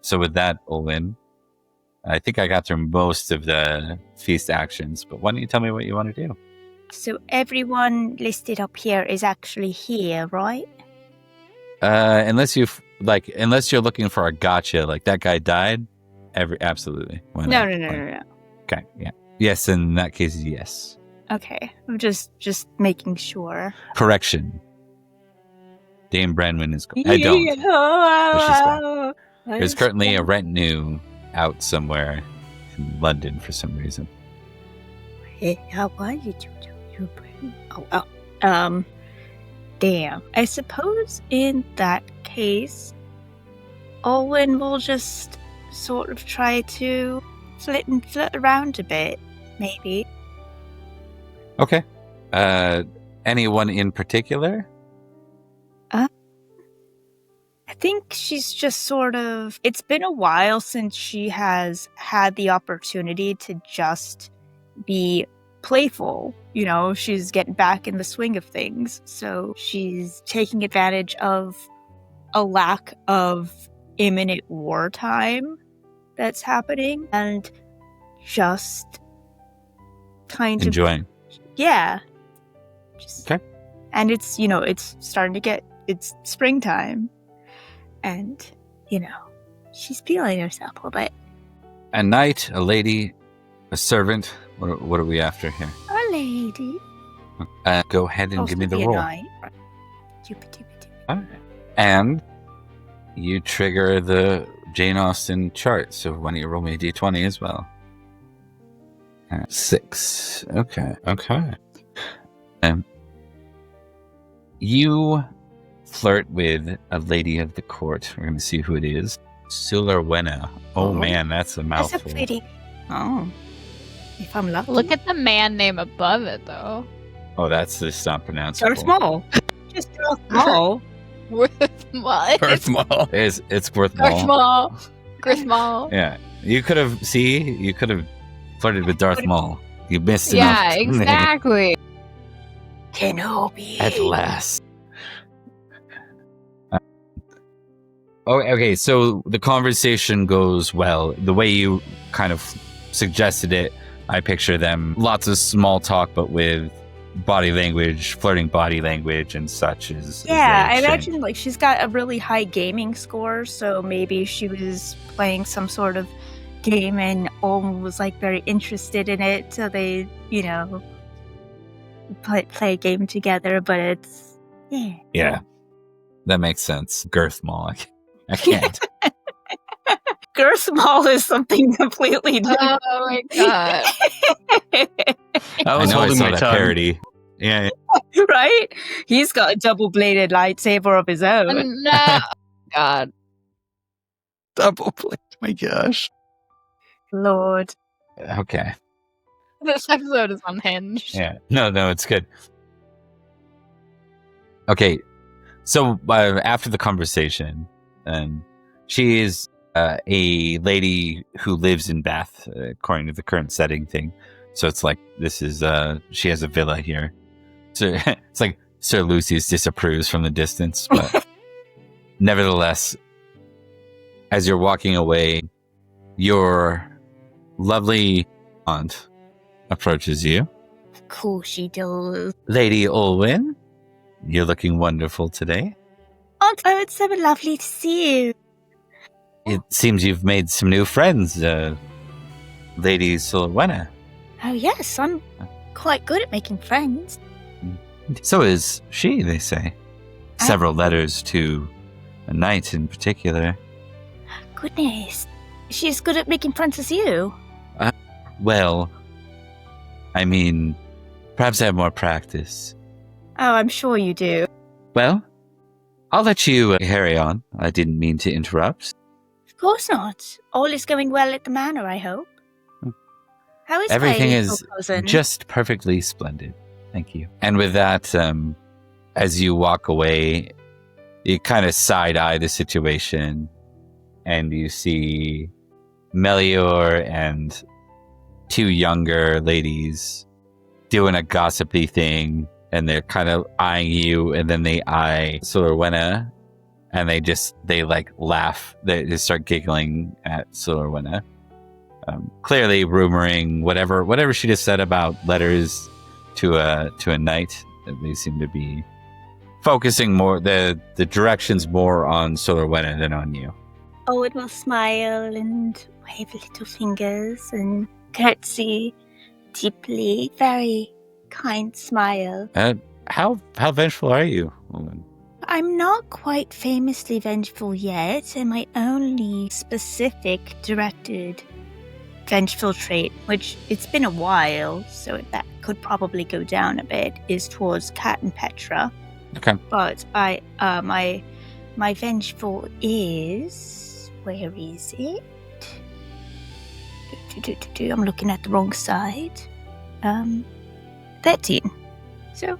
so with that, Olwyn, I think I got through most of the feast actions, but why don't you tell me what you want to do? So everyone listed up here is actually here, right? Unless you're looking for a gotcha, like that guy died, absolutely. Why No. not? Okay, yeah. Yes, in that case, yes. Okay, I'm just making sure. Correction. Dame Branwyn is gone. I don't. Oh, There's currently a retinue out somewhere in London for some reason. How are you? Damn. I suppose in that case, Olwyn will just sort of try to flit around a bit, maybe. Okay. Anyone in particular? I think she's just sort of... It's been a while since she has had the opportunity to just be playful. She's getting back in the swing of things. So she's taking advantage of a lack of imminent wartime that's happening and just kind Enjoying. of... Yeah. Okay. And it's, it's starting to get... It's springtime. And, she's feeling herself a bit. A knight, a lady, a servant. What are we after here? A lady. Go ahead and give me the roll. Knight. Alright. And you trigger the Jane Austen chart. So why don't you roll me a d20 as well? 6. Okay. You flirt with a lady of the court. We're going to see who it is. Sularwena. Oh man, that's a That's mouthful. a pretty... Oh. If I'm lucky. Look at the man name above it, though. Oh, that's just not pronounceable. Darth Maul. Just Darth Maul. Worth what? Darth Maul. It's worth Darth Maul. Maul. Darth Maul. Yeah. You could have flirted with Darth Maul. You missed Yeah, enough. exactly. Kenobi. At last. Okay, so the conversation goes well. The way you kind of suggested it, I picture them lots of small talk, but with body language, flirting body language and such. Yeah, I imagine she's got a really high gaming score, so maybe she was playing some sort of game and Olwyn was like very interested in it, so they, play a game together, but it's, yeah. Yeah, that makes sense. Girth Mall. I can't. Girth Mall is something completely different. Oh my god. I was know I holding saw my that tongue. parody. Yeah. Right? He's got a double-bladed lightsaber of his own. No. God. Double play. My gosh. Lord. Okay. This episode is unhinged. Yeah. No, it's good. Okay. So after the conversation, she is a lady who lives in Bath, according to the current setting thing. So it's like, this is, she has a villa here. So it's like Sir Lucius disapproves from the distance, but nevertheless, as you're walking away, your lovely aunt approaches you. Of course she does. Lady Olwyn, you're looking wonderful today. Aunt, oh, it's so lovely to see you. It seems you've made some new friends, Lady Solwena. Oh, yes, I'm quite good at making friends. So is she, they say. Several letters to a knight in particular. Goodness. She's good at making friends as you. Well, I mean, perhaps I have more practice. Oh, I'm sure you do. Well, I'll let you carry on. I didn't mean to interrupt. Of course not. All is going well at the manor, I hope. How is Everything my is little cousin? just perfectly splendid. Thank you. And with that, as you walk away, you kind of side-eye the situation, and you see Melior and two younger ladies doing a gossipy thing, and they're kind of eyeing you, and then they eye Solorwena, and they like laugh. They start giggling at Solorwena. Clearly rumoring whatever she just said about letters to a knight. They seem to be focusing more the directions more on Solorwena than on you. Owen will smile and wave little fingers and curtsy deeply. Very kind smile. How vengeful are you, Olwyn? I'm not quite famously vengeful yet, and my only specific directed vengeful trait, which it's been a while, so that could probably go down a bit, is towards Kat and Petra. Okay. But my vengeful is, where is it? I'm looking at the wrong side. 13. So,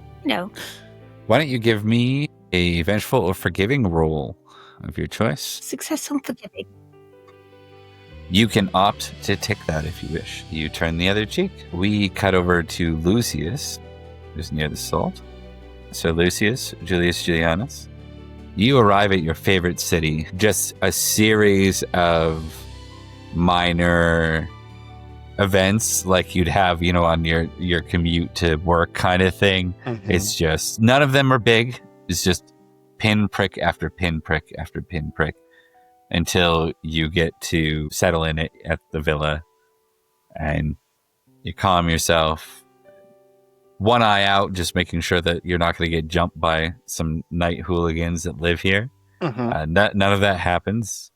Why don't you give me a vengeful or forgiving roll of your choice? success on forgiving. You can opt to tick that if you wish. You turn the other cheek. We cut over to Lucius, who's near the salt. So Lucius, Julius, Julianus, you arrive at your favorite city. Just a series of minor events like you'd have, on your commute to work kind of thing. Mm-hmm. It's just, none of them are big. It's just pinprick after pinprick after pinprick, until you get to settle in it at the villa, and you calm yourself, one eye out, just making sure that you're not going to get jumped by some night hooligans that live here. Mm-hmm. None of that happens.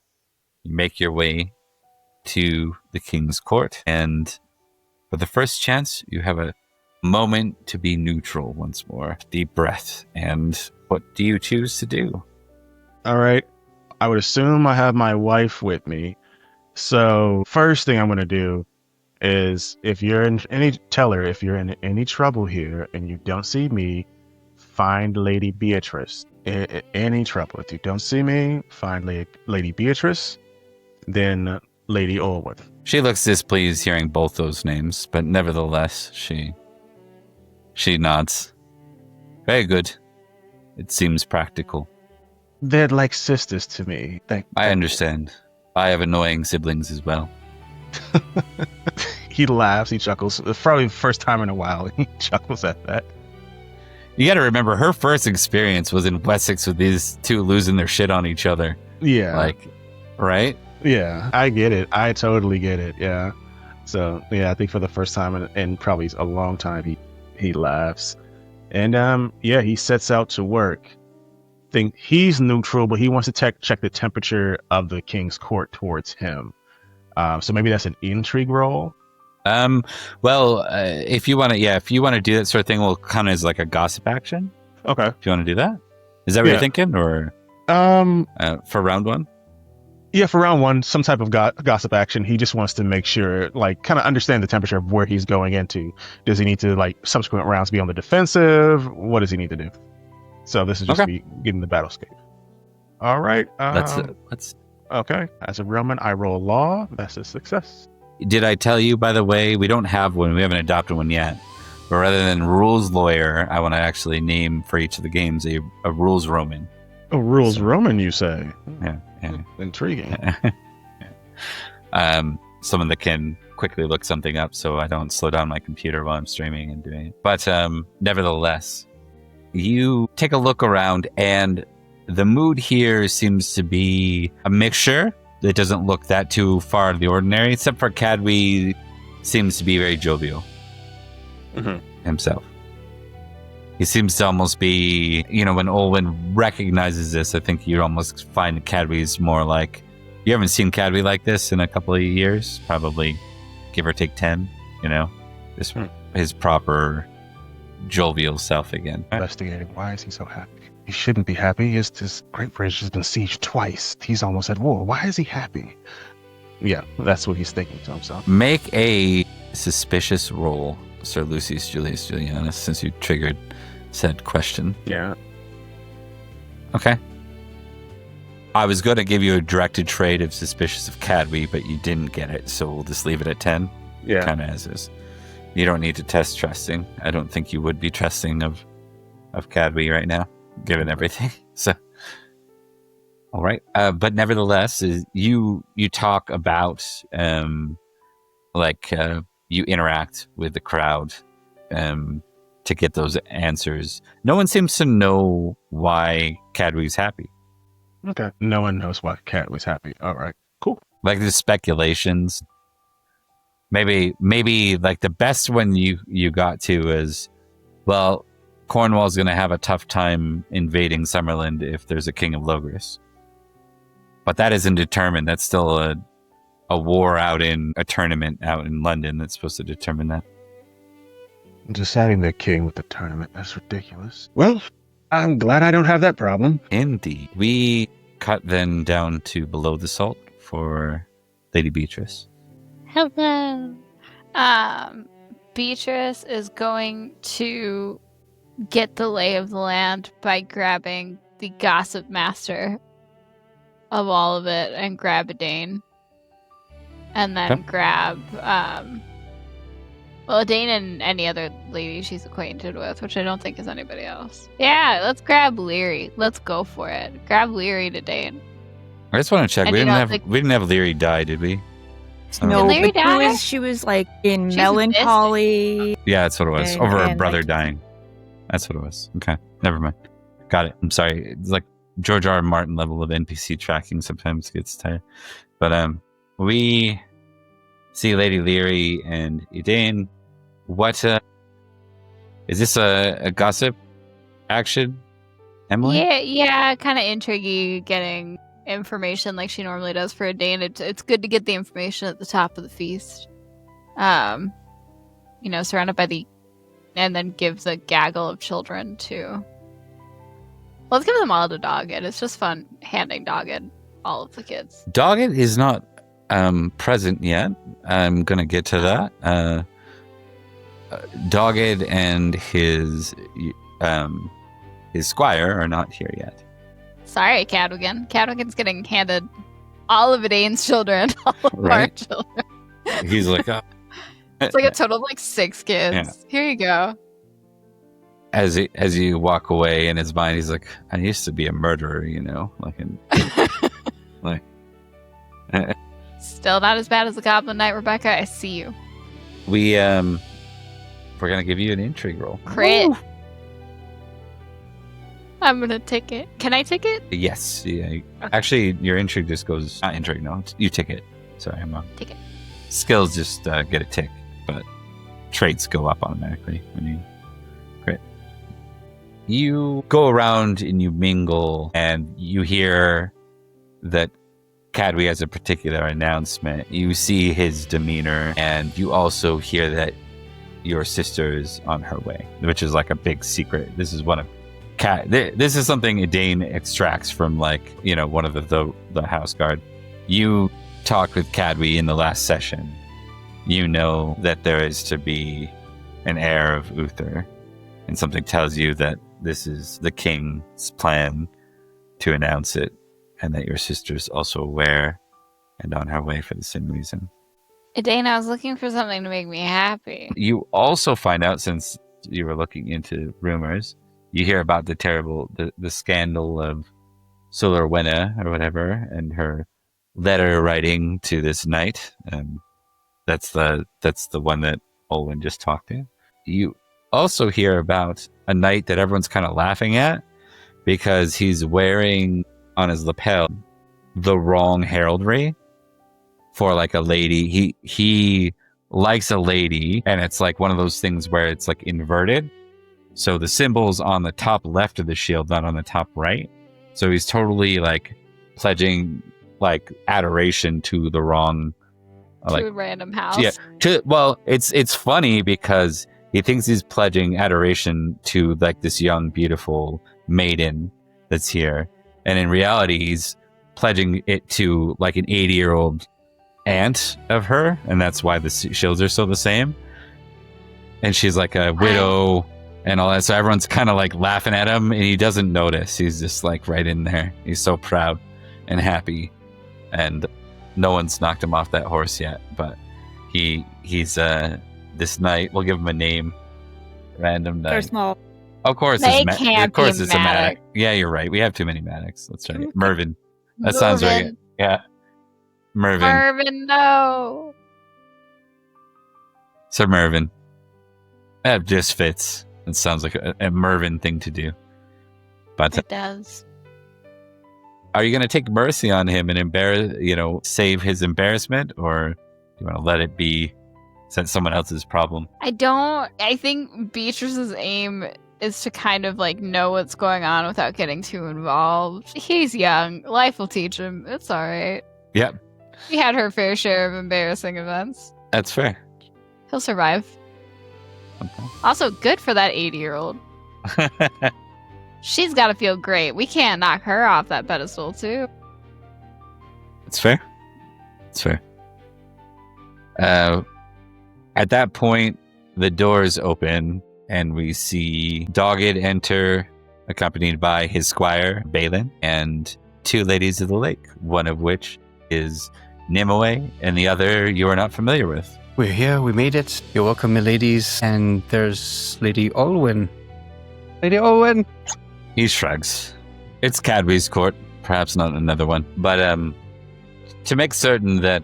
You make your way to the king's court, and for the first chance, you have a moment to be neutral once more. Deep breath. And what do you choose to do? All right. I would assume I have my wife with me. So first thing I'm going to do is, if you're in any trouble here and you don't see me, find Lady Betrys. Any trouble. If you don't see me, find Lady Betrys, then Lady Olwyn. She looks displeased hearing both those names, but nevertheless, she nods. Very good. It seems practical. They're like sisters to me. I understand. I have annoying siblings as well. He laughs, he chuckles. It's probably the first time in a while he chuckles at that. You got to remember, her first experience was in Wessex with these two losing their shit on each other. Yeah. Like, right? Yeah, I get it. I totally get it. Yeah. So yeah, I think for the first time in probably a long time, he laughs, and yeah, he sets out to work. Think he's neutral, but he wants to check the temperature of the king's court towards him. So maybe that's an intrigue roll. Well, if you want to do that sort of thing, we'll count as like a gossip action. Okay. If you want to do that, is that what you're thinking, or for round one? Yeah, for round one, some type of gossip action. He just wants to make sure, like, kind of understand the temperature of where he's going into. Does he need to, like, subsequent rounds be on the defensive? What does he need to do? So this is just me getting the battlescape. All right. Let's. Okay. As a Roman, I roll a law. That's a success. Did I tell you, by the way, we don't have one. We haven't adopted one yet. But rather than rules lawyer, I want to actually name for each of the games a rules Roman. A rules Roman, you say? Yeah. Intriguing. Someone that can quickly look something up so I don't slow down my computer while I'm streaming and doing it. But nevertheless, you take a look around and the mood here seems to be a mixture. It doesn't look that too far out of the ordinary, except for Cadwy seems to be very jovial himself. He seems to almost be, when Olwyn recognizes this, I think you almost find Cadwy's more like, you haven't seen Cadwy like this in a couple of years, probably give or take 10, his proper jovial self again. Investigating, why is he so happy? He shouldn't be happy. His Great Bridge has been sieged twice. He's almost at war. Why is he happy? Yeah, that's what he's thinking to himself. Make a suspicious roll, Sir Lucius Julius Julianus, since you triggered said question. Yeah. Okay. I was going to give you a directed trade of suspicious of Cadwy, but you didn't get it, so we'll just leave it at 10. Yeah. Kind of as is. You don't need to test trusting. I don't think you would be trusting of Cadwy right now, given everything. So, all right. But nevertheless, you talk about, you interact with the crowd to get those answers. No one seems to know why Cadwy's happy. Okay. No one knows why Cadwy's happy. All right. Cool. Like the speculations. Maybe like the best one you got to is, well, Cornwall's going to have a tough time invading Summerland if there's a King of Logres. But that isn't determined. That's still a war out in a tournament out in London that's supposed to determine that. Deciding the king with the tournament, that's ridiculous. Well, I'm glad I don't have that problem. Indeed. We cut then down to below the salt for Lady Betrys. Hello. Betrys is going to get the lay of the land by grabbing the gossip master of all of it and grab Adane. And then grab, Adane and any other lady she's acquainted with, which I don't think is anybody else. Yeah, let's grab Leary. Let's go for it. Grab Leary to Dane. I just want to check. We didn't have Leary die, did we? No, Leary die? she was like in melancholy. Yeah, that's what it was. Over her brother like, dying. That's what it was. Okay, never mind. Got it. I'm sorry. It's like George R. R. Martin level of NPC tracking sometimes gets tired. But we see Lady Leary and Edane. What is this a gossip action, Emily? Yeah, kind of intriguey getting information like she normally does for Edane. It's good to get the information at the top of the feast. Surrounded by and then give the gaggle of children to. Let's give them all to Dogged. It's just fun handing Dogged all of the kids. Dogged is not present yet. I'm gonna get to that. Dogged and his squire are not here yet. Sorry, Cadwigan. Cadwigan's getting handed all of Edane's children, all of our children. He's like, it's like a total of like 6 kids. Yeah. Here you go. As you walk away in his mind, he's like, I used to be a murderer, Still not as bad as the Goblin Knight, Rebekah. I see you. We're gonna give you an intrigue roll. Crit. I'm gonna take it. Can I take it? Yes. Yeah. Actually, your intrigue just goes... Not intrigue, no. You tick it. Sorry, I'm wrong. Take it. Skills just get a tick, but traits go up automatically when you crit. You go around and you mingle, and you hear that Cadwy has a particular announcement. You see his demeanor, and you also hear that your sister is on her way, which is like a big secret. This is one of this is something Edane extracts from, like, you know, one of the house guard. You talked with Cadwy in the last session. You know that there is to be an heir of Uther, and something tells you that this is the king's plan to announce it, and that your sister's also aware and on her way for the same reason. Edane, I was looking for something to make me happy. You also find out, since you were looking into rumors, you hear about the terrible, the scandal of Solarwena or whatever, and her letter writing to this knight. That's the one that Olwyn just talked to. You also hear about a knight that everyone's kind of laughing at because he's wearing on his lapel the wrong heraldry for like a lady. He likes a lady, and it's like one of those things where it's like inverted. So the symbol's on the top left of the shield, not on the top right. So he's totally like pledging like adoration to the wrong To a random house. Yeah. Well, it's funny because he thinks he's pledging adoration to like this young, beautiful maiden that's here. And in reality, he's pledging it to like an 80-year-old aunt of her. And that's why the shields are still the same. And she's like a widow and all that. So everyone's kind of like laughing at him, and he doesn't notice. He's just like right in there. He's so proud and happy. And no one's knocked him off that horse yet. But he's this knight. We'll give him a name. Random knight. They're small. Of course, They it's can't of course be it's a Maddox. Maddox. Yeah, you're right. We have too many Maddox. That's right. Mervyn. That sounds right. Yeah. Mervyn. Mervyn, no. Sir Mervyn. That just fits. It sounds like a Mervyn thing to do. But It does. are you going to take mercy on him and save his embarrassment, or do you want to let it be someone else's problem? I think Beatrice's aim is to kind of like know what's going on without getting too involved. He's young. Life will teach him. It's all right. Yep. He had her fair share of embarrassing events. That's fair. He'll survive. Okay. Also, good for that 80-year-old. She's got to feel great. We can't knock her off that pedestal, too. It's fair. It's fair. At that point, the doors open, and we see Dogged enter, accompanied by his squire, Balan, and two ladies of the lake, one of which is Nimue, and the other you are not familiar with. We're here. We made it. You're welcome, my ladies. And there's Lady Olwyn. Lady Olwyn. He shrugs. It's Cadwy's court, perhaps not another one. But to make certain that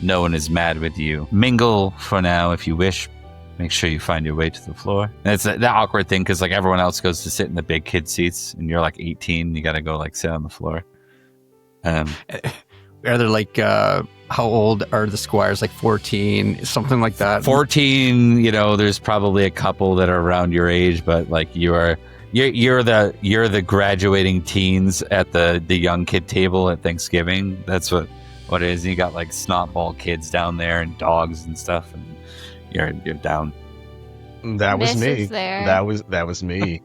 no one is mad with you, mingle for now if you wish. Make sure you find your way to the floor. And it's the awkward thing because like everyone else goes to sit in the big kid seats, and you're like 18. You got to go like sit on the floor. Are they like, how old are the squires? Like 14, something like that? 14, there's probably a couple that are around your age, but like you're the graduating teens at the young kid table at Thanksgiving. That's what it is. You got like snotball kids down there and dogs and stuff, and you're down. That was Miss me. is there. That was me.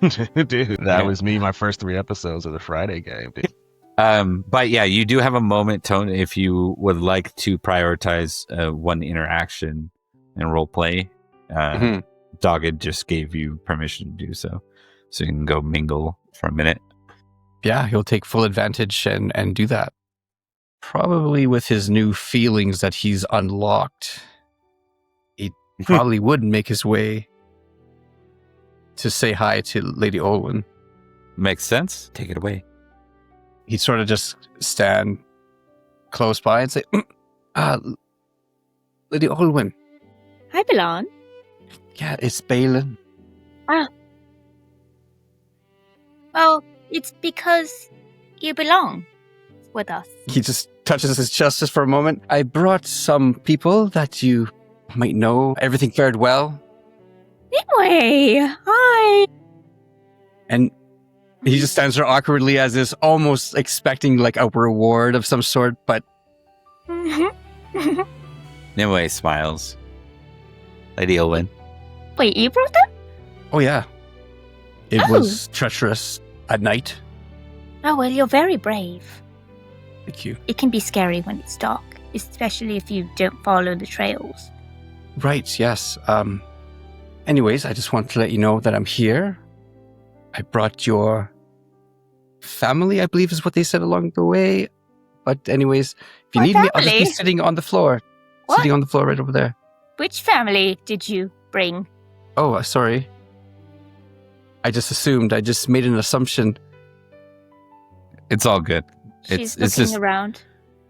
Dude, that was me my first 3 episodes of the Friday game, dude. But yeah, you do have a moment, Tone, if you would like to prioritize one interaction and role play. Dogged just gave you permission to do so. So you can go mingle for a minute. Yeah, he'll take full advantage and do that. Probably with his new feelings that he's unlocked, he probably would make his way to say hi to Lady Olwyn. Makes sense. Take it away. He'd sort of just stand close by and say, Lady Olwyn. Hi, Balan. Yeah, it's Balan. Well, it's because you belong with us. He just touches his chest just for a moment. I brought some people that you might know. Everything fared well. Anyway, hi. And he just stands there awkwardly as is almost expecting like a reward of some sort, but Nimue smiles. Lady Olwyn. Wait, you brought them? oh yeah. It Oh. was treacherous at night. Oh, well, you're very brave. Thank you. It can be scary when it's dark, especially if you don't follow the trails. Right, yes. Anyways, I just want to let you know that I'm here. I brought your family, I believe is what they said along the way. But anyways, if you My need me, I'll just be family? sitting on the floor. What? Sitting on the floor right over there. Which family did you bring? Oh, sorry. I just assumed. I just made an assumption. It's all good. She's It's looking just around.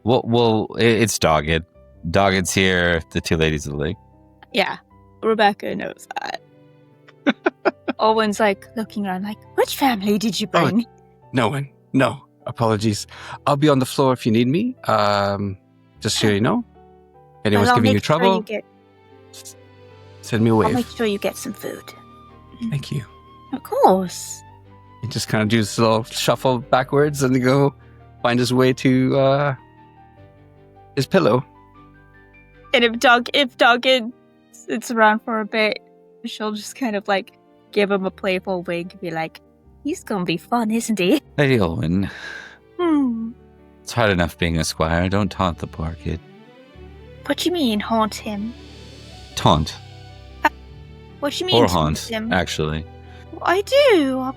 it's Dogged. Dogged's here. The two ladies of the lake. Yeah, Rebekah knows that. Olwyn's like looking around like, which family did you bring? No one. No. Apologies. I'll be on the floor if you need me. Just so you know. If anyone's Well, I'll giving you make sure trouble, send me a I'll wave. make sure you get some food. Thank you. Of course. He just kind of does a little shuffle backwards and go find his way to his pillow. And if Dogged sits around for a bit, she'll just kind of like give him a playful wink and be like, he's gonna be fun, isn't he? Lady Olwyn. Hmm. It's hard enough being a squire. Don't taunt the poor kid. What do you mean, haunt him? Taunt. What do you mean, Or haunt, him? actually. I do.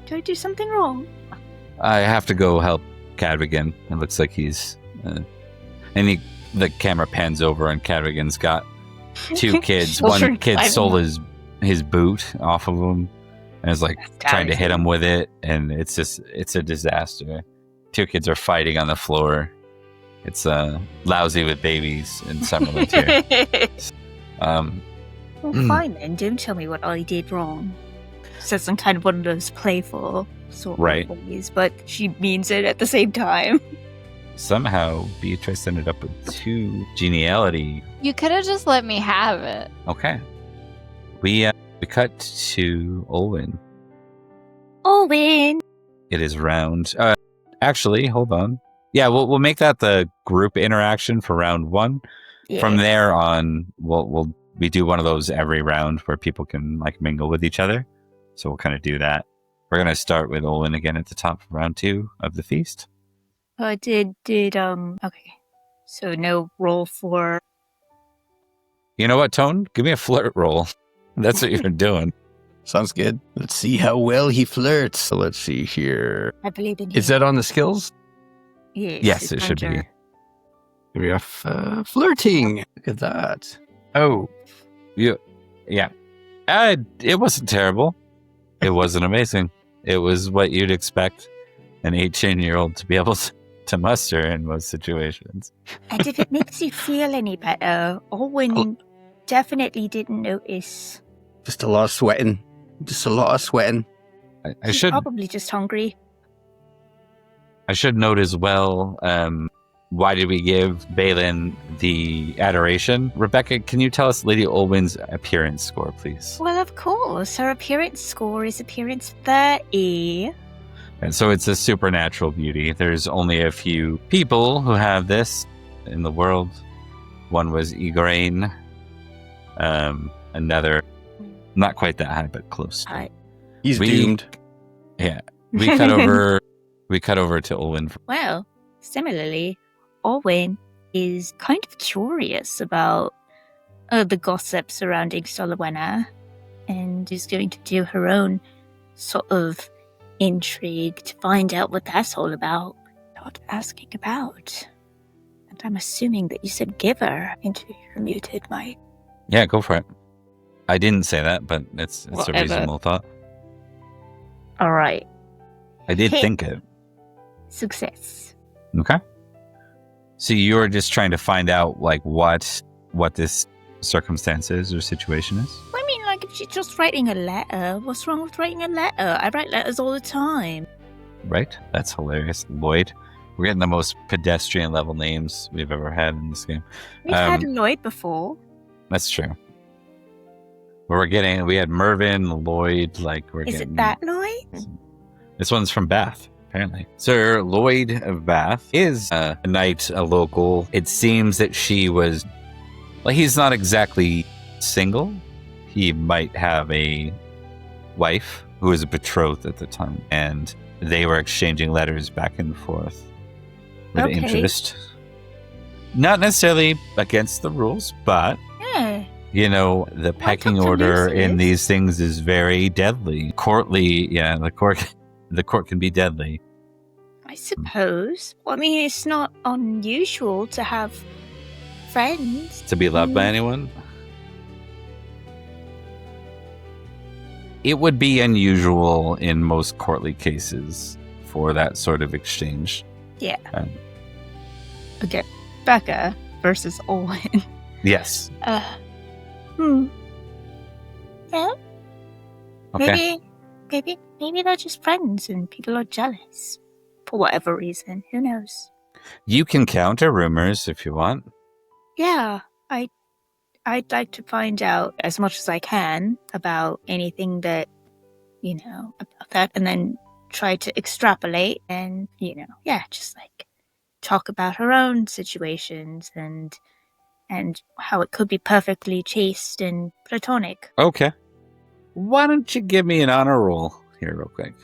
Do I do something wrong? I have to go help Cadrigan. It looks like he's... the camera pans over and Cadrigan's got two kids. One Children kid climbing stole up. his boot off of him and is like trying to hit him with it, and it's a disaster. Two kids are fighting on the floor. It's lousy with babies and Summerlin's here. Well, fine then. Don't tell me what I did wrong. Says some kind of one of those playful sort Right. of ways, but she means it at the same time. Somehow Beatrice ended up with 2 geniality. You could have just let me have it. Okay. We cut to Olwyn. Olwyn! It is round. Actually, hold on. Yeah, we'll make that the group interaction for round 1. Yeah. From there on, we do one of those every round where people can like mingle with each other. So we'll kind of do that. We're gonna start with Olwyn again at the top of round 2 of the feast. Okay. So no roll for... You know what, Tone? Give me a flirt roll. That's what you're doing. Sounds good. Let's see how well he flirts. So let's see here. I believe in you. Is that on the skills? Yes, it's it should be. under- We have flirting. Look at that. Oh, yeah. It wasn't terrible. It wasn't amazing. It was what you'd expect an 18-year-old to be able to muster in most situations. And if it makes you feel any better, Olwyn definitely didn't notice. Just a lot of sweating. I He's should probably just hungry. note as well. Why did we give Balan the adoration? Rebekah, can you tell us Lady Olwyn's appearance score, please? Well, of course. Her appearance score is appearance 30. And so it's a supernatural beauty. There's only a few people who have this in the world. One was Igraine. Another, not quite that high, but close. He's We- doomed. Yeah, we cut over. We cut over to Olwyn. Well, similarly, Olwyn is kind of curious about the gossip surrounding Solowena and is going to do her own sort of intrigue to find out what that's all about. Not asking about. And I'm assuming that you said giver into your muted mic. Yeah, go for it. I didn't say that, but it's a Whatever. reasonable thought. All right. I did Hey. think it. Success. Okay. So you're just trying to find out like what this circumstance is or situation is? I mean, like, like if she's just writing a letter. What's wrong with writing a letter? I write letters all the time. Right? That's hilarious. Lloyd. We're getting the most pedestrian level names we've ever had in this game. We've had Lloyd before. That's true. We had Mervyn, Lloyd, Is it that Lloyd? This one's from Bath, apparently. Sir Lloyd of Bath is a knight, a local. It seems that she was, he's not exactly single. He might have a wife who was betrothed at the time, and they were exchanging letters back and forth with interest. Not necessarily against the rules, but yeah. The pecking order in these things is very deadly. Courtly, the court can be deadly. I suppose. Well, I mean, it's not unusual to have friends. To be loved by anyone? It would be unusual in most courtly cases for that sort of exchange. Yeah. Okay. Rebekah versus Olwyn. Yes. Yeah. Okay. Maybe they're just friends and people are jealous. For whatever reason. Who knows? You can counter rumors if you want. Yeah. I'd like to find out as much as I can about anything that, about that, and then try to extrapolate and, just talk about her own situations and how it could be perfectly chaste and platonic. Okay. Why don't you give me an honor roll here real quick?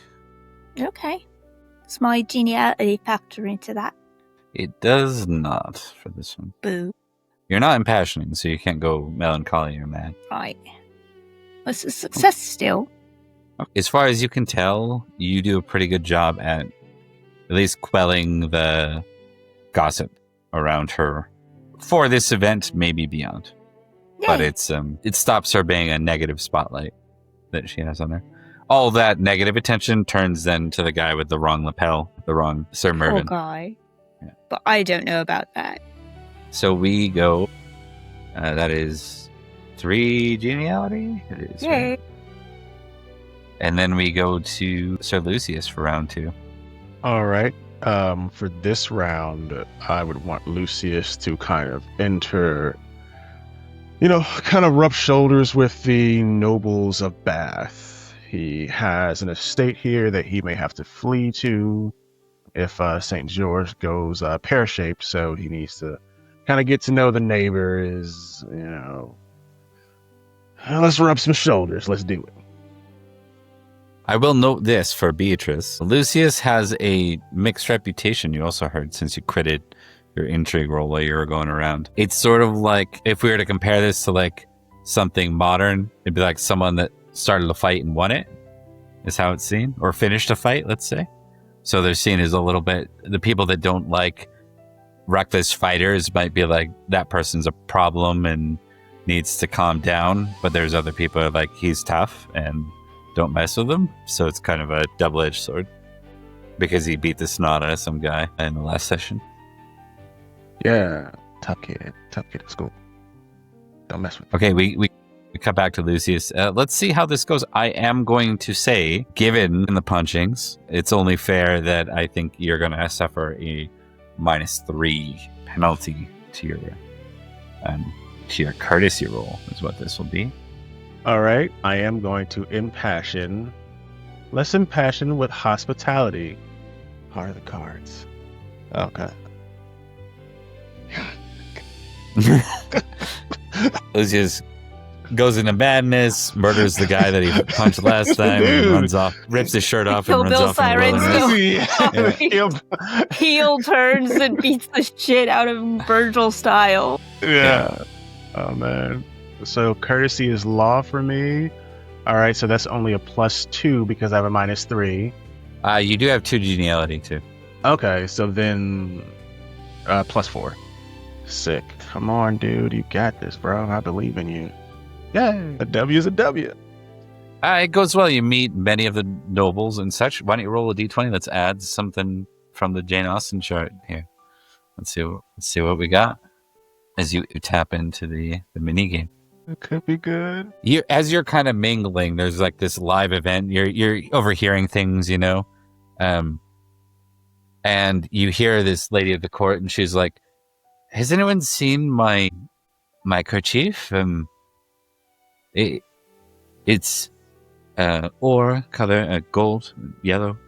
Okay. Does my geniality factor into that? It does not for this one. Boo. You're not impassioning, so you can't go melancholy or mad. Right. Well, it's a success still. As far as you can tell, you do a pretty good job at least quelling the gossip around her for this event, maybe beyond. Yeah. But it stops her being a negative spotlight that she has on her. All that negative attention turns then to the guy with the wrong lapel, the wrong Sir Mervyn. Poor guy. Yeah. But I don't know about that. So we go, that is 3 geniality? It is, Yay. right? And then we go to Sir Lucius for round 2. All right. For this round, I would want Lucius to kind of enter, kind of rub shoulders with the nobles of Bath. He has an estate here that he may have to flee to if St. George goes pear-shaped, so he needs to kind of get to know the neighbors, let's rub some shoulders. Let's do it. I will note this for Betrys. Lucius has a mixed reputation, you also heard, since you critted your intrigue roll while you were going around. It's sort of like, if we were to compare this to something modern, it'd be like someone that started a fight and won it, is how it's seen. Or finished a fight, let's say. So they're seen as a little bit, the people that don't like reckless fighters might be like, that person's a problem and needs to calm down. But there's other people that are like, he's tough and don't mess with him. So it's kind of a double-edged sword because he beat the snot out of some guy in the last session. Yeah, tough kid at school. Don't mess with him. Okay, we cut back to Lucius. Let's see how this goes. I am going to say, given the punchings, it's only fair that I think you're going to suffer a -3 penalty to your courtesy roll is what this will be. All right, I am going to impassion. Let's impassion with hospitality. Heart of the cards. Okay. Lucius goes into madness, murders the guy that he punched last time, and runs off, rips his shirt off, and runs off in the wilderness. Heel turns and beats the shit out of him, Virgil style. Yeah. Oh man. So courtesy is law for me. All right, so that's only a +2 because I have a -3. You do have 2 geniality too. Okay, so then +4. Sick. Come on, dude. You got this, bro. I believe in you. Yeah, a W is a W. It goes well. You meet many of the nobles and such. Why don't you roll a d20? Let's add something from the Jane Austen chart here. Let's see what we got as you tap into the mini game. It could be good. As you're kind of mingling, there's like this live event. You're overhearing things, and you hear this lady of the court, and she's like, "Has anyone seen my kerchief? It's ore color, gold, yellow.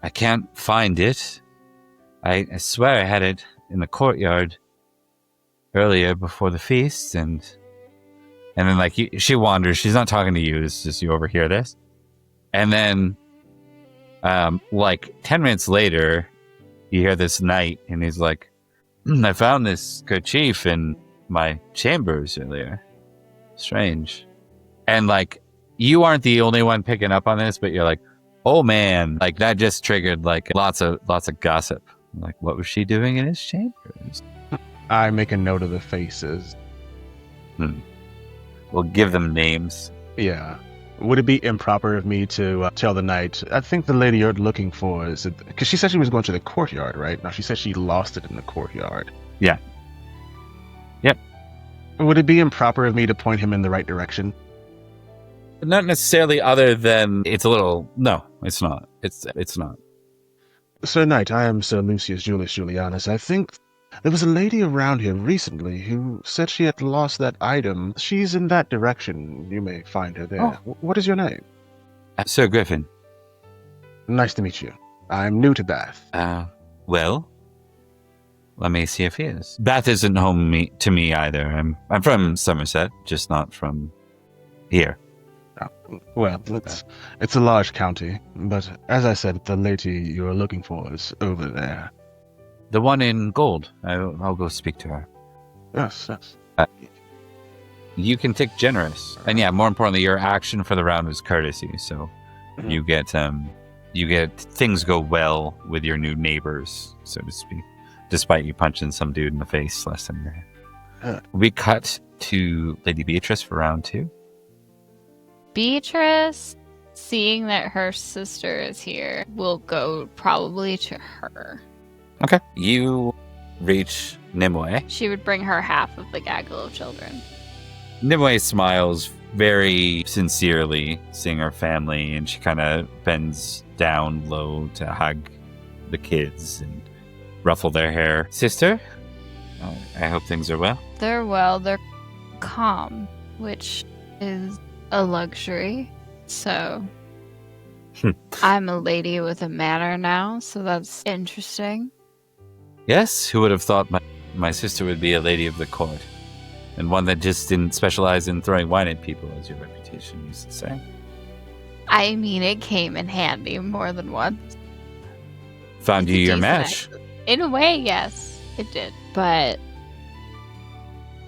I can't find it. I swear I had it in the courtyard earlier before the feast, and then like she wanders. She's not talking to you. It's just you overhear this, and then like 10 minutes later, you hear this knight, and he's like, I found this kerchief in my chambers earlier. Strange. And like, you aren't the only one picking up on this, but you're like, oh man, like that just triggered like lots of gossip. Like, what was she doing in his chambers? I make a note of the faces. We'll give them names. Yeah. Would it be improper of me to tell the knight, I think the lady you're looking for is... Because she said she was going to the courtyard, right? Now, she said she lost it in the courtyard. Yeah. Yep. Would it be improper of me to point him in the right direction? Not necessarily, other than it's a little... No, it's not. It's not. Sir Knight, I am Sir Lucius Julianus. I think there was a lady around here recently who said she had lost that item. She's in that direction. You may find her there. Oh. What is your name? Sir Griffin. Nice to meet you. I'm new to Bath. Well, let me see if he is. Bath isn't home to me either. I'm from Somerset, just not from here. Well, it's a large county, but as I said, the lady you're looking for is over there. The one in gold. I'll go speak to her. Yes. You can tick generous, and yeah, more importantly, your action for the round was courtesy. So you get things go well with your new neighbors, so to speak, despite you punching some dude in the face last time you're here. We cut to Lady Betrys for round 2. Betrys, seeing that her sister is here, will go probably to her. Okay. You reach Nimue. She would bring her half of the gaggle of children. Nimue smiles very sincerely, seeing her family, and she kind of bends down low to hug the kids and ruffle their hair. Sister, I hope things are well. They're well. They're calm, which is a luxury. So I'm a lady with a manor now, so that's interesting. Yes, who would have thought my sister would be a lady of the court, and one that just didn't specialize in throwing wine at people, as your reputation used to say. I mean, it came in handy more than once. Found you your match. In a way, yes, it did. But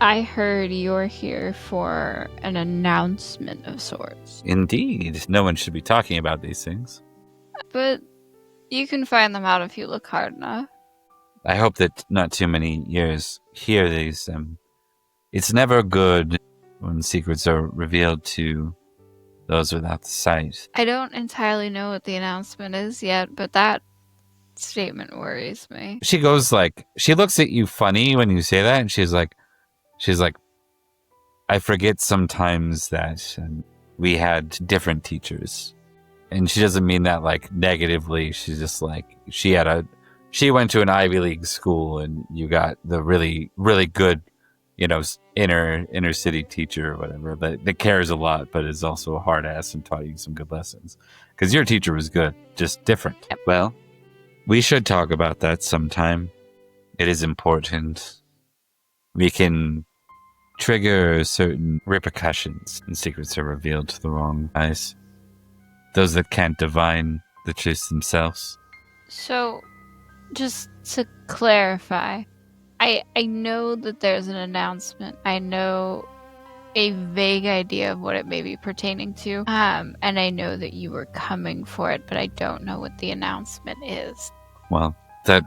I heard you're here for an announcement of sorts. Indeed. No one should be talking about these things. But you can find them out if you look hard enough. I hope that not too many years hear these. It's never good when secrets are revealed to those without the sight. I don't entirely know what the announcement is yet, but that statement worries me. She goes like, she looks at you funny when you say that, and she's like, I forget sometimes that we had different teachers. And she doesn't mean that like negatively. She's just like, she went to an Ivy League school, and you got the really, really good, inner city teacher or whatever that cares a lot, but is also a hard ass and taught you some good lessons. Because your teacher was good, just different. Well, we should talk about that sometime. It is important. We can trigger certain repercussions when secrets are revealed to the wrong eyes. Those that can't divine the truth themselves. So, just to clarify, I know that there's an announcement. I know a vague idea of what it may be pertaining to. And I know that you were coming for it, but I don't know what the announcement is. Well, that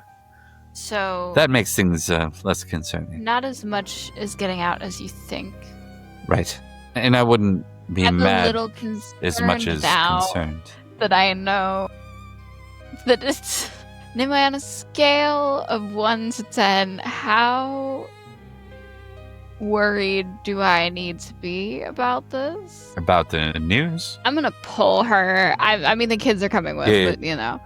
makes things less concerning. Not as much as getting out as you think. Right. And I wouldn't be mad as much as concerned. That I know that it's... Nimue, on a scale of 1 to 10, worried do I need to be about this? About the news? I'm gonna pull her. I mean, the kids are coming with, Yeah. but, you know,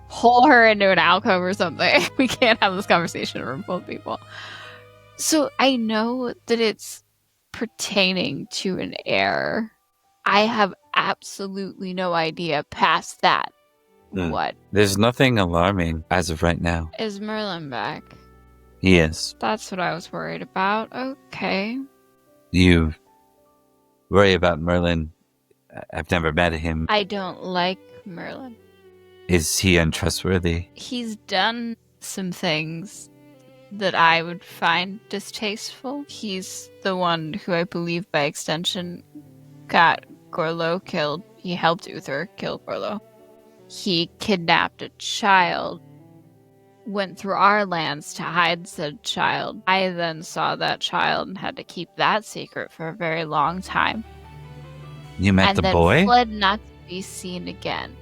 pull her into an alcove or something. We can't have this conversation in both people. So I know that it's pertaining to an heir. I have absolutely no idea past that. What? There's nothing alarming as of right now. Is Merlin back? Yes. That's what I was worried about. Okay. You worry about Merlin. I've never met him. I don't like Merlin. Is he untrustworthy? He's done some things that I would find distasteful. He's the one who I believe by extension got Gorlo killed. He helped Uther kill Gorlo. He kidnapped a child, went through our lands to hide said child. I then saw that child and had to keep that secret for a very long time. You met and the then boy? Fled not to be seen again.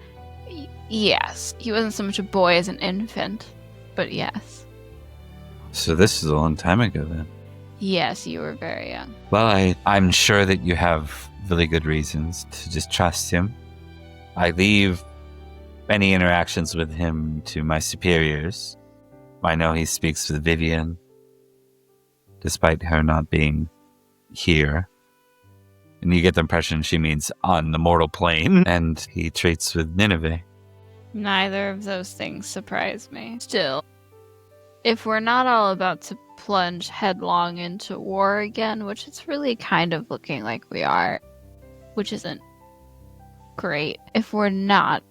Yes, he wasn't so much a boy as an infant, but yes. So this is a long time ago then. Yes, you were very young. Well, I'm sure that you have really good reasons to distrust him. I leave any interactions with him to my superiors. I know he speaks with Vivian, despite her not being here. And you get the impression she means on the mortal plane, and he treats with Nineveh. Neither of those things surprise me. Still, if we're not all about to plunge headlong into war again, which it's really kind of looking like we are, which isn't great. If we're not,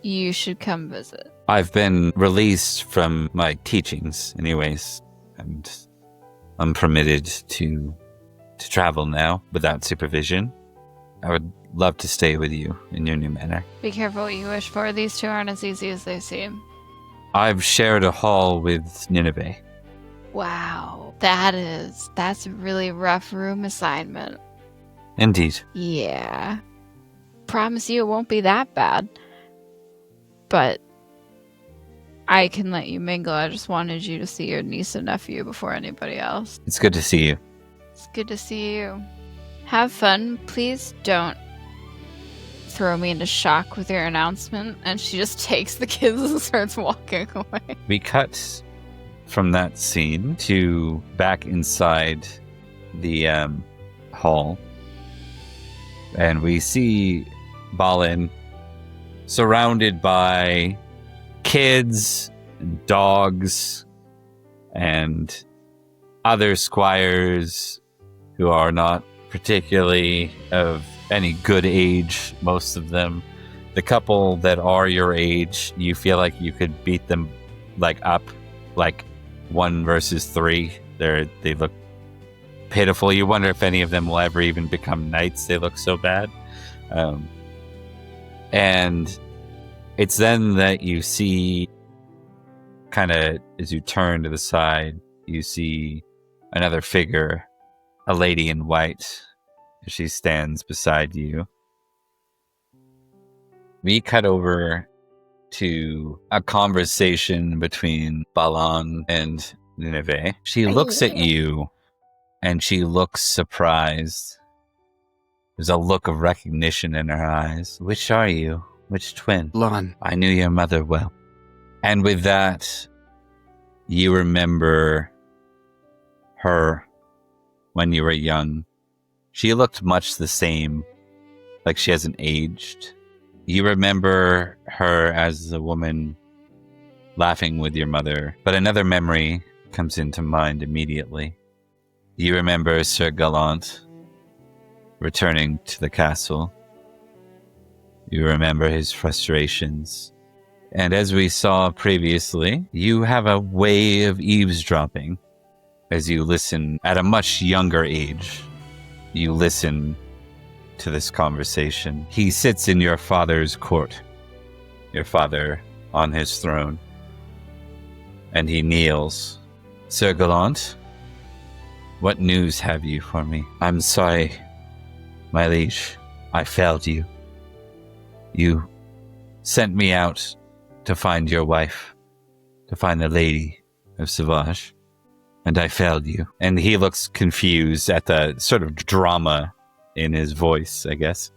you should come visit. I've been released from my teachings, anyways, and I'm permitted to travel now without supervision. I would love to stay with you in your new manor. Be careful what you wish for. These two aren't as easy as they seem. I've shared a hall with Nineveh. Wow. That's a really rough room assignment. Indeed. Yeah. Promise you it won't be that bad. But I can let you mingle. I just wanted you to see your niece and nephew before anybody else. It's good to see you. It's good to see you. Have fun. Please don't throw me into shock with your announcement. And she just takes the kids and starts walking away. We cut from that scene to back inside the hall. And we see Balan surrounded by kids and dogs and other squires who are not particularly of any good age, most of them. The couple that are your age, you feel like you could beat them up 1 versus 3. They look pitiful. You wonder if any of them will ever even become knights. They look so bad. And it's then that you see, kind of as you turn to the side, you see another figure, a lady in white. She stands beside you. We cut over to a conversation between Balan and Nineveh. She looks at you and she looks surprised. There's a look of recognition in her eyes. Which are you? Which twin? Lon. I knew your mother well. And with that, you remember her when you were young. She looked much the same, like she hasn't aged. You remember her as a woman laughing with your mother, but another memory comes into mind immediately. You remember Sir Gallant returning to the castle. You remember his frustrations. And as we saw previously, you have a way of eavesdropping as you listen at a much younger age. You listen to this conversation. He sits in your father's court, your father on his throne, and he kneels. Sir Gallant, what news have you for me? I'm sorry, my liege, I failed you. You sent me out to find your wife, to find the lady of Sauvage, and I failed you. And he looks confused at the sort of drama in his voice, I guess.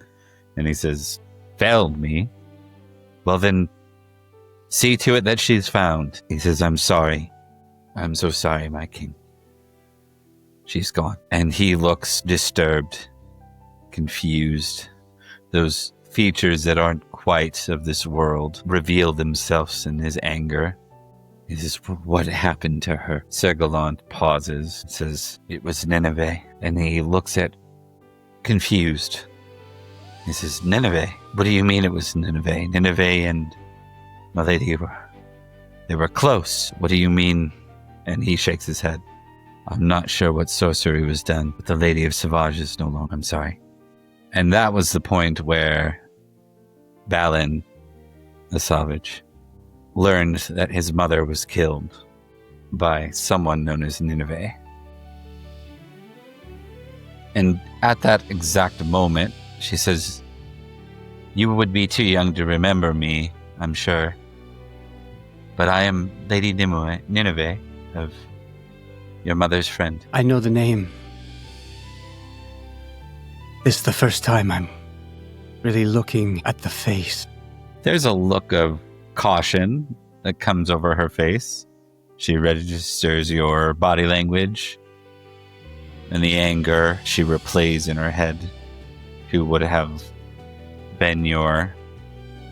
And he says, failed me? Well then, see to it that she's found. He says, I'm sorry. I'm so sorry, my king. She's gone. And he looks disturbed, confused. Those features that aren't quite of this world reveal themselves in his anger. He says, what happened to her? Sir Gallant pauses and says, it was Nineveh. And he looks at confused. He says, Nineveh? What do you mean it was Nineveh? Nineveh and my lady they were close. What do you mean? And he shakes his head. I'm not sure what sorcery was done, but the Lady of Sauvage is no longer. I'm sorry. And that was the point where Balan, the Sauvage, learned that his mother was killed by someone known as Nineveh. And at that exact moment, she says, you would be too young to remember me, I'm sure. But I am Lady Nineveh of your mother's friend. I know the name. This is the first time I'm really looking at the face. There's a look of caution that comes over her face. She registers your body language and the anger she replays in her head, who would have been your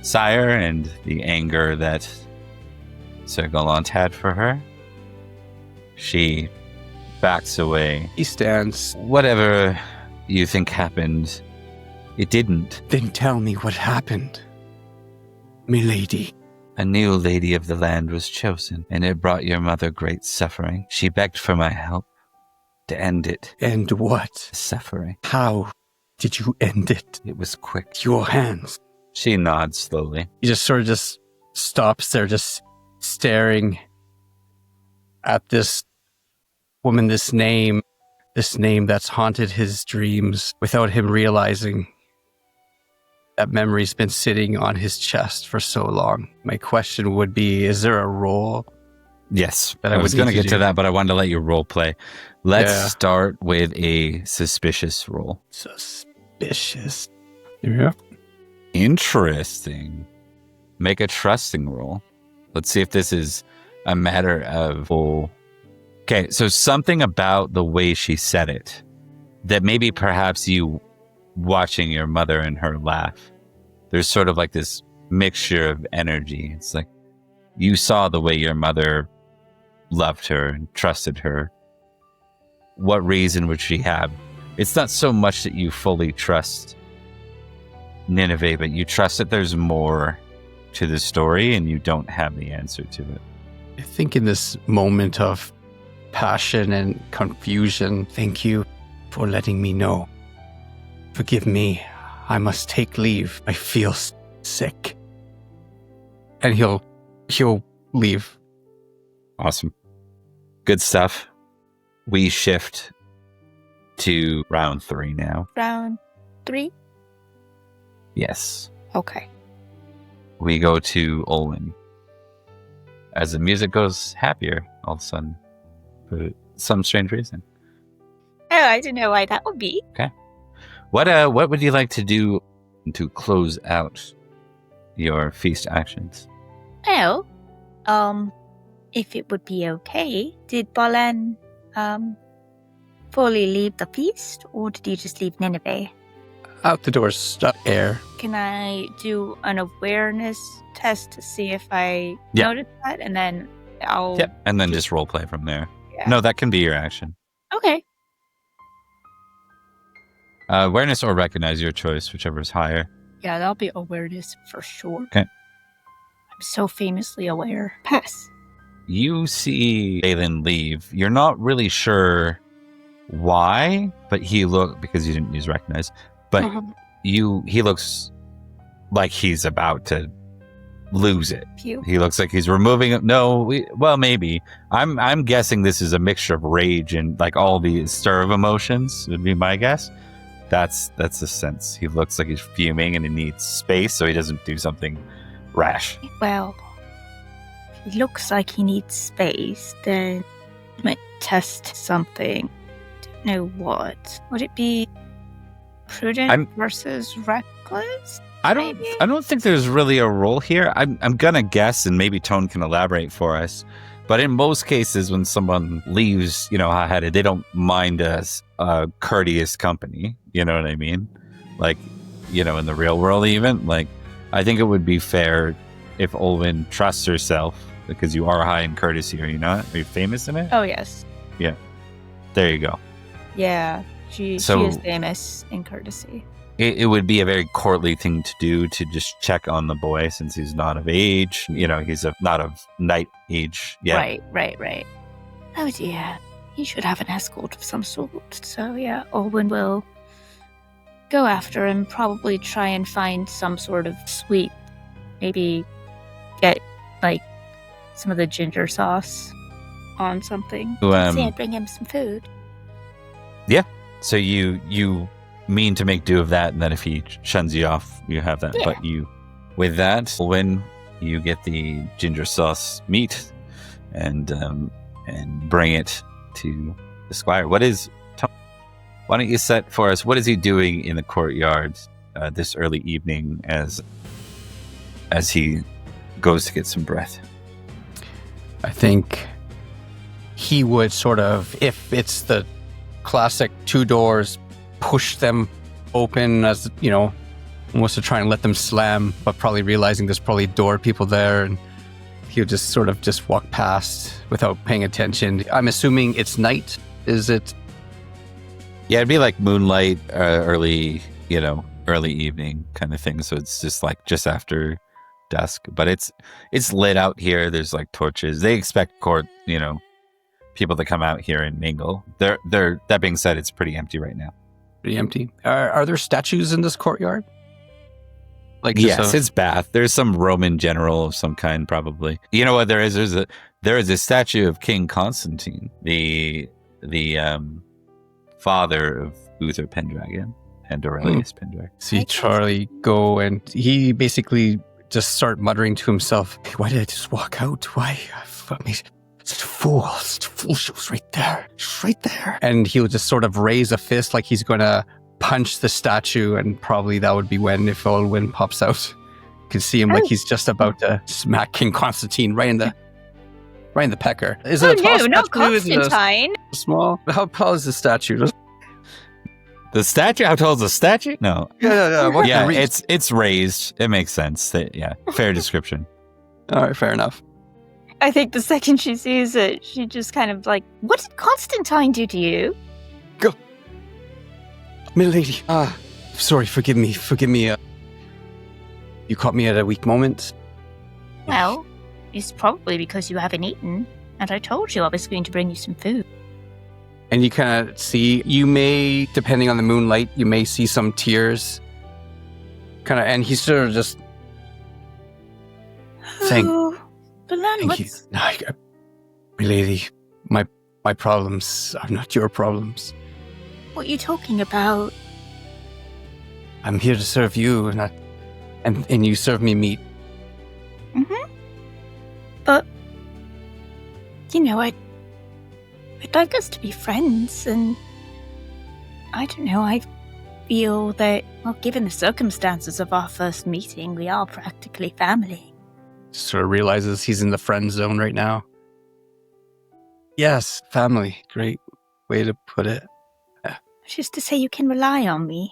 sire, and the anger that Sir Gallant had for her. She backs away. He stands. Whatever you think happened, it didn't. Then tell me what happened, milady. A new lady of the land was chosen, and it brought your mother great suffering. She begged for my help to end it. End what? Suffering. How did you end it? It was quick. Your hands. She nods slowly. He just sort of just stops there, just staring at this woman, this name that's haunted his dreams without him realizing that memory's been sitting on his chest for so long. My question would be, is there a role? Yes, that I was going to get do? to that, but I wanted to let you role play. Let's Yeah. start with a suspicious roll. Suspicious. Yeah. Interesting. Make a trusting roll. Let's see if this is a matter of... Okay, so something about the way she said it, that maybe perhaps you watching your mother and her laugh, there's sort of like this mixture of energy. It's like you saw the way your mother loved her and trusted her. What reason would she have? It's not so much that you fully trust Nineveh, but you trust that there's more to the story and you don't have the answer to it. I think in this moment of passion and confusion, thank you for letting me know. Forgive me. I must take leave. I feel sick. And he'll leave. Awesome. Good stuff. We shift to round 3 now. Round 3? Yes. Okay. We go to Olwyn. As the music goes happier all of a sudden, for some strange reason. Oh, I don't know why that would be. What would you like to do to close out your feast actions? Oh, if it would be okay, did Balan, fully leave the feast, or did he just leave Nineveh? Out the door, air. Can I do an awareness test to see if I Yeah. notice that, and then I'll... Yep. And then just role play from there. Yeah. No, that can be your action. Okay. Awareness or recognize, your choice, whichever is higher. Yeah, that'll be awareness for sure. Okay. I'm so famously aware. Pass. You see Balan leave. You're not really sure why, but because you didn't use recognize, but Mhm. he looks like he's about to lose it. Phew. He looks like he's removing it. Maybe. I'm guessing this is a mixture of rage and like all the stir of emotions would be my guess. That's the sense. He looks like he's fuming and he needs space so he doesn't do something Rash. Well, he looks like he needs space, then test something. Don't know what. Would it be prudent versus reckless? I don't think there's really a role here. I'm gonna guess, and maybe Tone can elaborate for us. But in most cases, when someone leaves, hot-headed, they don't mind us courteous company. You know what I mean? Like, in the real world, even I think it would be fair if Olwyn trusts herself, because you are high in courtesy, are you not? Are you famous in it? Oh, yes. Yeah. There you go. Yeah, she is famous in courtesy. It would be a very courtly thing to do to just check on the boy since he's not of age. He's not of knight age yet. Right. Oh, dear. He should have an escort of some sort. So, yeah, Olwyn will go after him, probably try and find some sort of sweet. Maybe get, some of the ginger sauce on something. Bring him some food. Yeah. So you mean to make do of that, and then if he shuns you off, you have that. Yeah. But with that, when you get the ginger sauce meat and bring it to the squire. Why don't you set for us? What is he doing in the courtyard this early evening as he goes to get some breath? I think he would sort of, if it's the classic 2 doors, push them open as, almost to try and let them slam, but probably realizing there's probably door people there, and he would just sort of just walk past without paying attention. I'm assuming it's night. Is it? Yeah, it'd be like moonlight, early evening kind of thing. So it's just after dusk, but it's lit out here. There's torches. They expect court, people to come out here and mingle. That being said, it's pretty empty right now. Pretty empty. Are there statues in this courtyard? Yes, it's Bath. There's some Roman general of some kind, probably. You know what there is? There is a statue of King Constantine, the father of Uther Pendragon and Aurelius Pendragon. See Charlie go, and he basically just start muttering to himself, why did I just walk out? Why? Such a fool. She was right there. She's right there. And he'll just sort of raise a fist like he's going to punch the statue, and probably that would be when, if Olwyn pops out, you can see him like he's just about to smack King Constantine right in the pecker. Is it a tall statue? Not Constantine. Small? How tall is the statue? The statue? How tall is the statue? No. Yeah, it's raised. It makes sense. Fair description. All right, fair enough. I think the second she sees it, she just kind of what did Constantine do to you? Go. Milady. Sorry, forgive me. You caught me at a weak moment. Well, it's probably because you haven't eaten, and I told you I was going to bring you some food. And you kind of see, you may, depending on the moonlight, you may see some tears. And he's sort of just saying, Balan, thank you. No, milady, my problems are not your problems. What are you talking about? I'm here to serve you, and you serve me meat. Mm-hmm. But, I'd like us to be friends, and I don't know, I feel that, given the circumstances of our first meeting, we are practically family. Sort of realizes he's in the friend zone right now. Yes, family. Great way to put it. Just to say you can rely on me.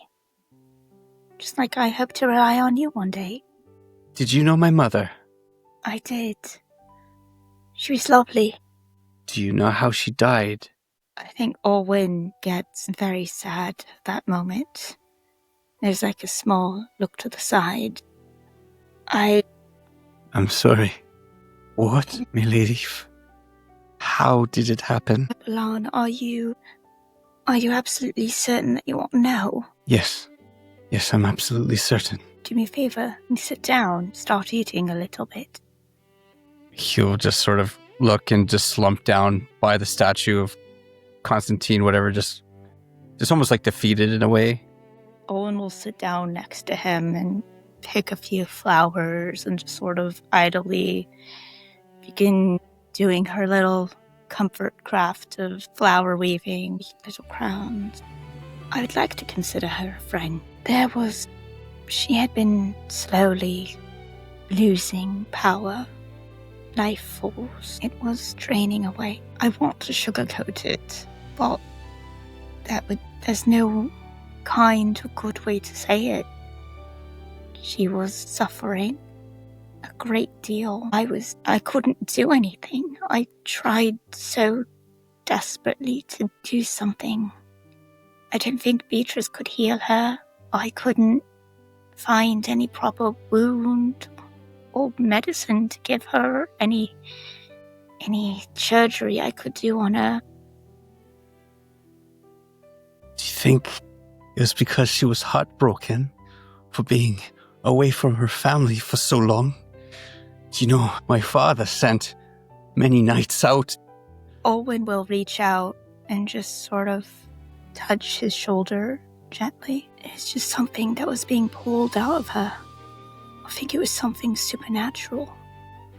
Just like I hope to rely on you one day. Did you know my mother? I did. She was lovely. Do you know how she died? I think Olwyn gets very sad at that moment. There's a small look to the side. I'm sorry. What, milady? How did it happen? Balan, are you absolutely certain that you want to know? Yes, I'm absolutely certain. Do me a favor and sit down, start eating a little bit. He'll just sort of look and just slump down by the statue of Constantine, whatever, just almost defeated in a way. Olwyn will sit down next to him and pick a few flowers and just sort of idly begin doing her little comfort craft of flower weaving, little crowns. I would like to consider her a friend. She had been slowly losing power, life force. It was draining away. I want to sugarcoat it, but there's no kind or good way to say it. She was suffering a great deal. I couldn't do anything. I tried so desperately to do something. I don't think Betrys could heal her. I couldn't find any proper wound or medicine to give her, any surgery I could do on her. Do you think it was because she was heartbroken for being away from her family for so long? Do you know, my father sent many knights out. Olwyn will reach out and just sort of touch his shoulder gently. It's just something that was being pulled out of her. I think it was something supernatural.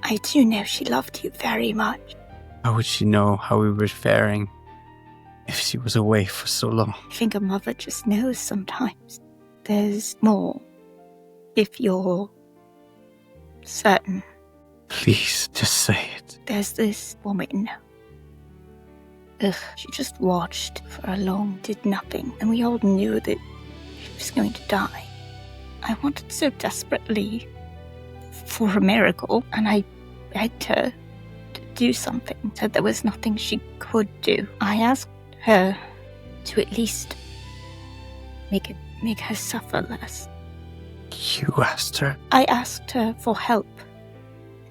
I do know she loved you very much. How would she know how we were faring if she was away for so long? I think a mother just knows sometimes. There's more. If you're certain. Please, just say it. There's this woman. She just watched for did nothing, and we all knew that she was going to die. I wanted so desperately for a miracle, and I begged her to do something, said there was nothing she could do. I asked her to at least make her suffer less. You asked her? I asked her for help.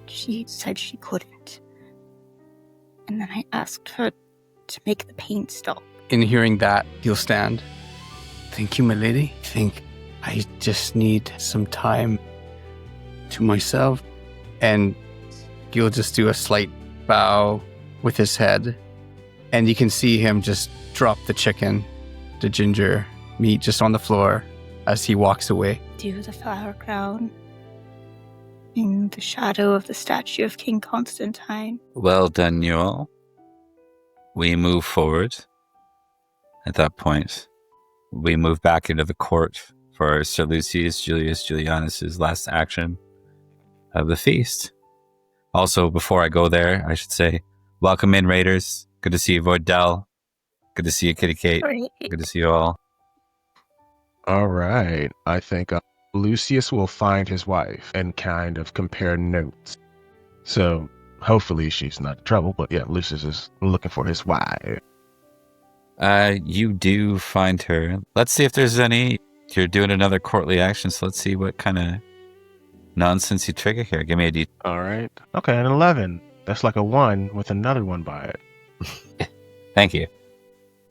She said she couldn't. And then I asked her to make the pain stop. In hearing that, he'll stand. Thank you, my lady. I think I just need some time to myself. And he'll just do a slight bow with his head. And you can see him just drop the ginger meat just on the floor as he walks away. Do the flower crown in the shadow of the statue of King Constantine. Well done, you all. We move forward. At that point, we move back into the court for Sir Lucius Julianus' last action of the feast. Also, before I go there, I should say, welcome in, Raiders. Good to see you, Voidell. Good to see you, Kitty Kate. Great. Good to see you all. All right. I think Lucius will find his wife and kind of compare notes. So hopefully she's not in trouble, but yeah, Lucius is looking for his wife. You do find her. Let's see if there's any. You're doing another courtly action, so let's see what kind of nonsense you trigger here. Give me a D. All right. Okay, an 11. That's like a 1 with another 1 by it. Thank you.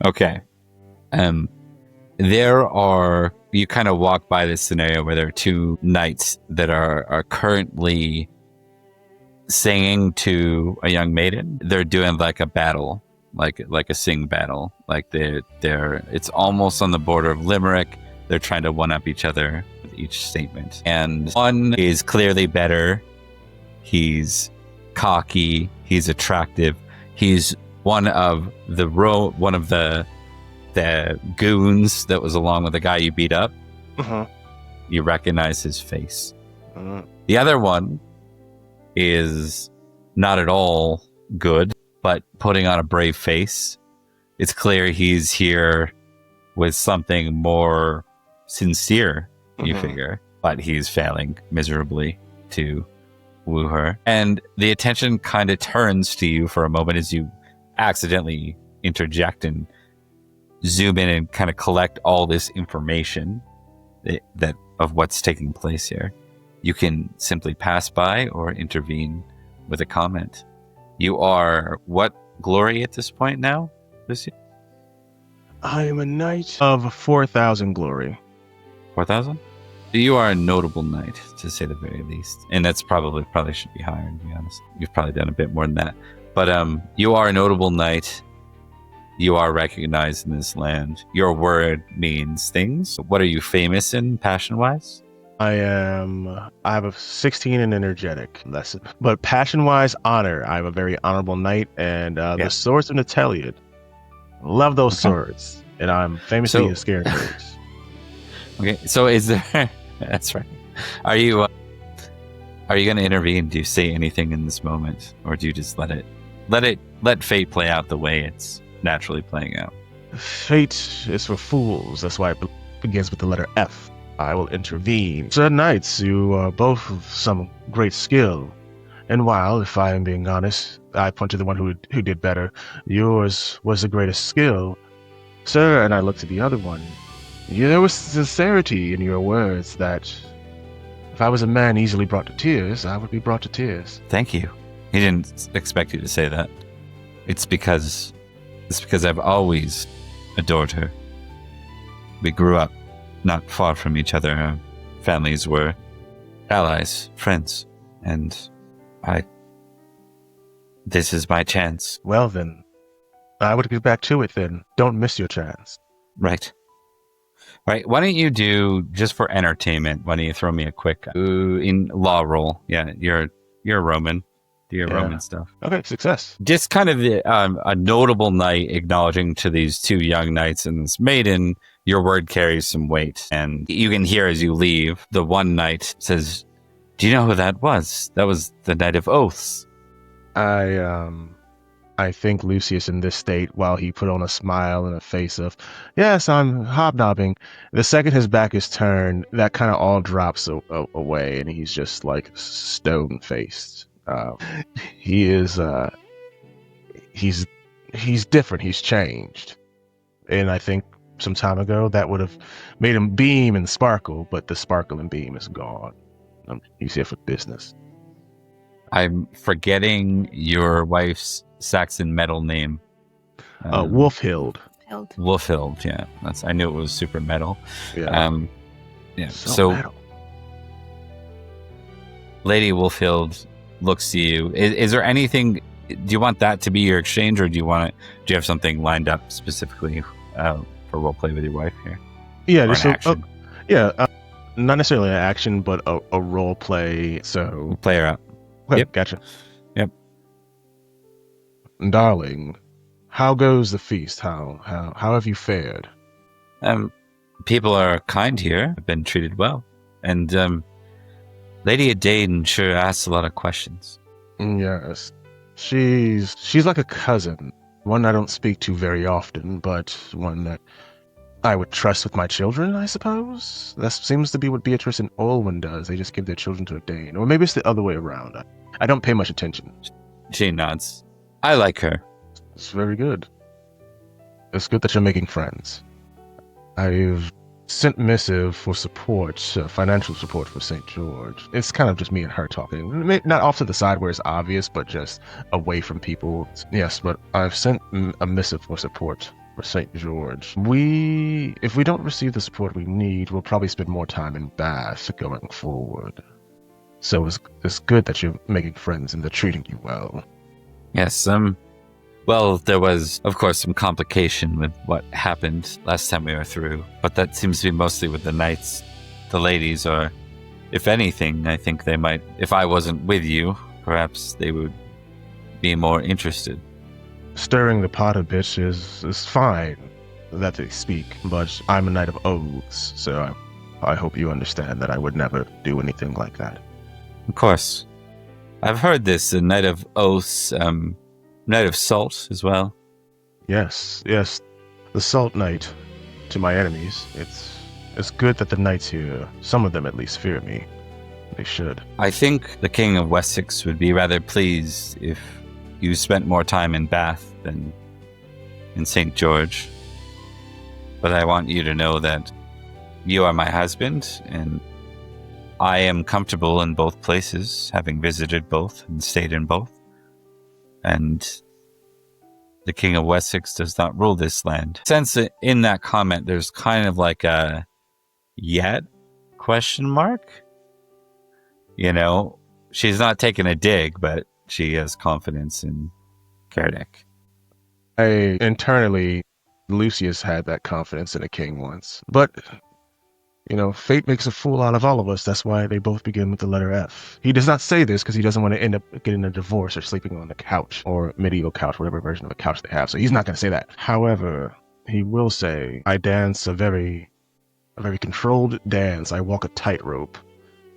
Okay. You kind of walk by this scenario where there are two knights that are currently singing to a young maiden. They're doing like a battle, like a sing battle. Like it's almost on the border of limerick. They're trying to one up each other with each statement. And one is clearly better. He's cocky. He's attractive. He's one of the goons that was along with the guy you beat up. Uh-huh. You recognize his face. Uh-huh. The other one is not at all good, but putting on a brave face. It's clear he's here with something more sincere, you figure, but he's failing miserably to woo her. And the attention kind of turns to you for a moment as you accidentally interject and zoom in and kind of collect all this information that of what's taking place here. You can simply pass by or intervene with a comment. You are what glory at this point now, Lucius? I am a knight of 4,000 glory. 4,000? You are a notable knight, to say the very least. And that's probably should be higher, to be honest. You've probably done a bit more than that. But you are a notable knight. You are recognized in this land. Your word means things. What are you famous in, passion-wise? I have a 16 in energetic lesson, but passion-wise, honor. I'm a very honorable knight, and the swords of Natalian. Love those swords, and I'm famously scared of birds. Okay, so is there? That's right. Are you going to intervene? Do you say anything in this moment, or do you just let fate play out the way it's naturally playing out? Fate is for fools. That's why it begins with the letter F. I will intervene. Sir knights, you are both of some great skill. And while, if I am being honest, I point to the one who did better, yours was the greatest skill. Sir, and I look to the other one, there was sincerity in your words that if I was a man easily brought to tears, I would be brought to tears. Thank you. He didn't expect you to say that. It's because I've always adored her. We grew up not far from each other. Our families were allies, friends, and this is my chance. Well then, I would get back to it then. Don't miss your chance. Right. Why don't you do, just for entertainment, why don't you throw me a quick in law roll? Yeah, you're a Roman. Do your Roman stuff. Okay, success. Just kind of a notable knight acknowledging to these two young knights and this maiden, your word carries some weight. And you can hear as you leave, the one knight says, "Do you know who that was? That was the Knight of Oaths." I think Lucius in this state, while he put on a smile and a face of, yes, I'm hobnobbing, the second his back is turned, that kind of all drops away, and he's just like stone-faced. He is, he's different, he's changed. And I think some time ago that would have made him beam and sparkle, but the sparkle and beam is gone. He's here for business. I'm forgetting your wife's Saxon metal name. Wolfhild. Wolfhild, yeah. I knew it was super metal. Yeah. So metal. Lady Wolfhild looks to you. Is there anything? Do you want that to be your exchange, or do you have something lined up specifically for roleplay with your wife here? Yeah, or action? Not necessarily an action, but a role play. So play her out. Okay, Yep. Gotcha. Yep. Darling, how goes the feast? How have you fared? People are kind here. I've been treated well, and Lady Adain sure asks a lot of questions. Yes, she's like a cousin, one I don't speak to very often, but one that I would trust with my children, I suppose. That seems to be what Betrys and Olwyn does. They just give their children to Adain, or maybe it's the other way around. I don't pay much attention. She nods. I like her. It's very good. It's good that you're making friends. I've sent missive for support, financial support for St. George. It's kind of just me and her talking. Not off to the side where it's obvious, but just away from people. Yes, but I've sent a missive for support for St. George. If we don't receive the support we need, we'll probably spend more time in Bath going forward. So it's good that you're making friends and they're treating you well. Yes, well, there was, of course, some complication with what happened last time we were through, but that seems to be mostly with the knights. The ladies are, if anything, I think they might, if I wasn't with you, perhaps they would be more interested. Stirring the pot a bit is fine that they speak, but I'm a knight of oaths, so I hope you understand that I would never do anything like that. Of course. I've heard this, a knight of oaths, knight of salt as well. Yes, the salt knight to my enemies. It's good that the knights here, some of them at least, fear me. They should. I think the King of Wessex would be rather pleased if you spent more time in Bath than in St. George. But I want you to know that you are my husband, and I am comfortable in both places, having visited both and stayed in both. And the King of Wessex does not rule this land. Since in that comment, there's kind of like a yet question mark. You know, she's not taking a dig, but she has confidence in Kardec. Internally, Lucius had that confidence in a king once. But Fate makes a fool out of all of us. That's why they both begin with the letter F. He does not say this because he doesn't want to end up getting a divorce or sleeping on the couch or medieval couch, whatever version of a couch they have. So he's not going to say that. However, he will say, I dance a very controlled dance. I walk a tightrope.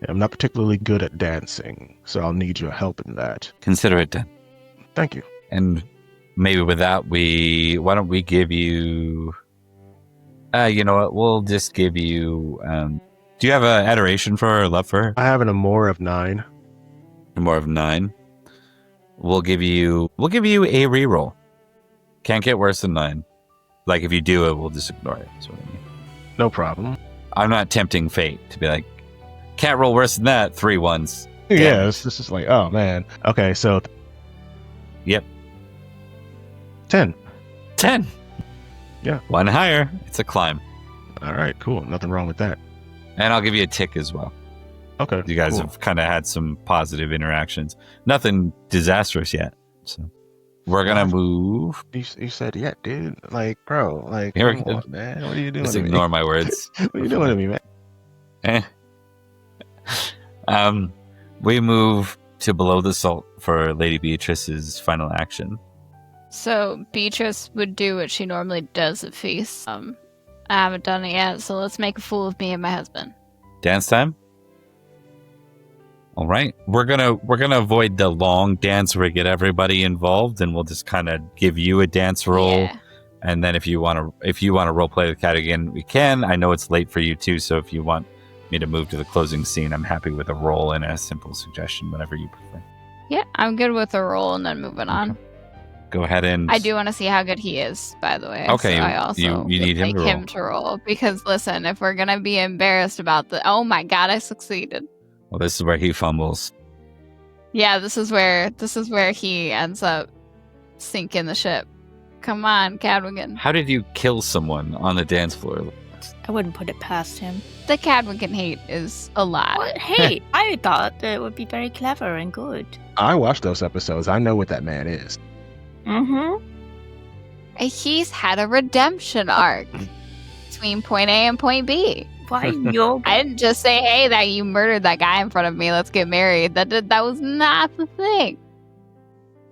I'm not particularly good at dancing, so I'll need your help in that. Consider it done. Thank you. And maybe with that, why don't we give you... you know what? We'll just give you... do you have an adoration for her or love for her? I have an amour of 9. Amour of 9. We'll give you a reroll. Can't get worse than 9. Like, if you do it, we'll just ignore it. That's what I mean. No problem. I'm not tempting fate to be like, can't roll worse than that. 3 1s. Yeah, this is like, oh, man. Okay, so... Yep. 10. 10. Yeah. 1 higher. It's a climb. All right, cool. Nothing wrong with that. And I'll give you a tick as well. Okay. You guys cool. have kind of had some positive interactions. Nothing disastrous yet. So we're going to move. You said, yeah, dude. Like, bro. Like, Here come on, man. What are you doing Just to me? ignore my words. What are you doing to me, man? We move to below the salt for Lady Beatrice's final action. So Beatrice would do what she normally does at feasts. I haven't done it yet, so let's make a fool of me and my husband. Dance time? All right. We're gonna avoid the long dance where we get everybody involved, and we'll just kind of give you a dance roll. Yeah. And then if you want to role play the cat again, we can. I know it's late for you too, so if you want me to move to the closing scene, I'm happy with a roll and a simple suggestion, whatever you prefer. Yeah, I'm good with a roll and then moving on. Go ahead and... I do want to see how good he is, by the way. Okay, so I also you need him to roll. him to roll. Because listen, if we're going to be embarrassed about oh my god, I succeeded. Well, this is where he fumbles. Yeah, this is where he ends up sinking the ship. Come on, Cadwigan. How did you kill someone on the dance floor? I wouldn't put it past him. The Cadwigan hate is a lot. What? Hey, I thought that it would be very clever and good. I watched those episodes. I know what that man is. Mm-hmm. He's had a redemption arc between point A and point B. Why you're... I didn't just say, hey, that you murdered that guy in front of me, let's get married. That was not the thing.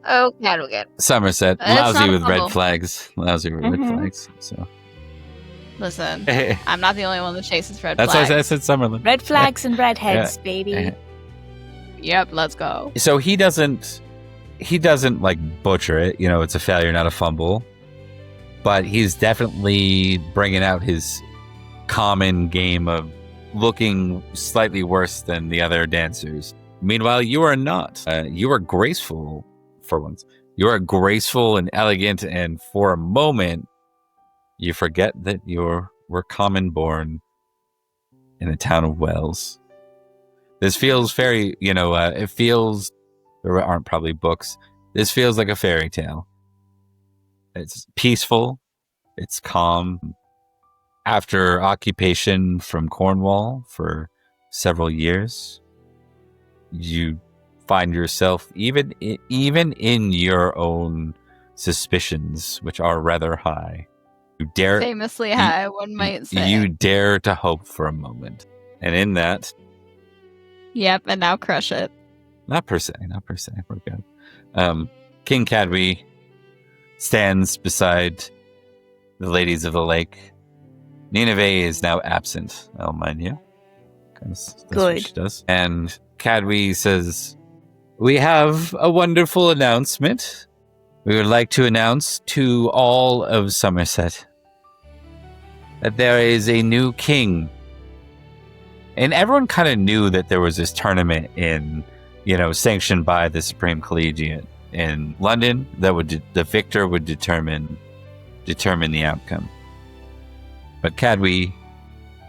Oh, Cadwigan. Somerset, That's lousy not a with red fumble. flags. Lousy with red flags. So Listen, I'm not the only one that chases red that's flags. why I said Summerlin. Red flags and redheads, baby. Yep, let's go. So he doesn't like butcher it. You know, it's a failure, not a fumble. But he's definitely bringing out his common game of looking slightly worse than the other dancers. Meanwhile, you are not. You are graceful for once. You are graceful and elegant, and for a moment, you forget that you were common born in the town of Wells. This feels very, it feels, there aren't probably books. This feels like a fairy tale. It's peaceful. It's calm. After occupation from Cornwall for several years, you find yourself even in your own suspicions, which are rather high. You dare Famously high, one might say. You dare to hope for a moment, and in that, yep, and now crush it. not per se. We're good. King Cadwy stands beside the ladies of the lake. Nineveh is now absent, I'll mind you. That's Good. what she does. And Cadwy says, we have a wonderful announcement. We would like to announce to all of Somerset that there is a new king. And everyone kind of knew that there was this tournament sanctioned by the Supreme Collegiate in London that the victor would determine the outcome. But Cadwy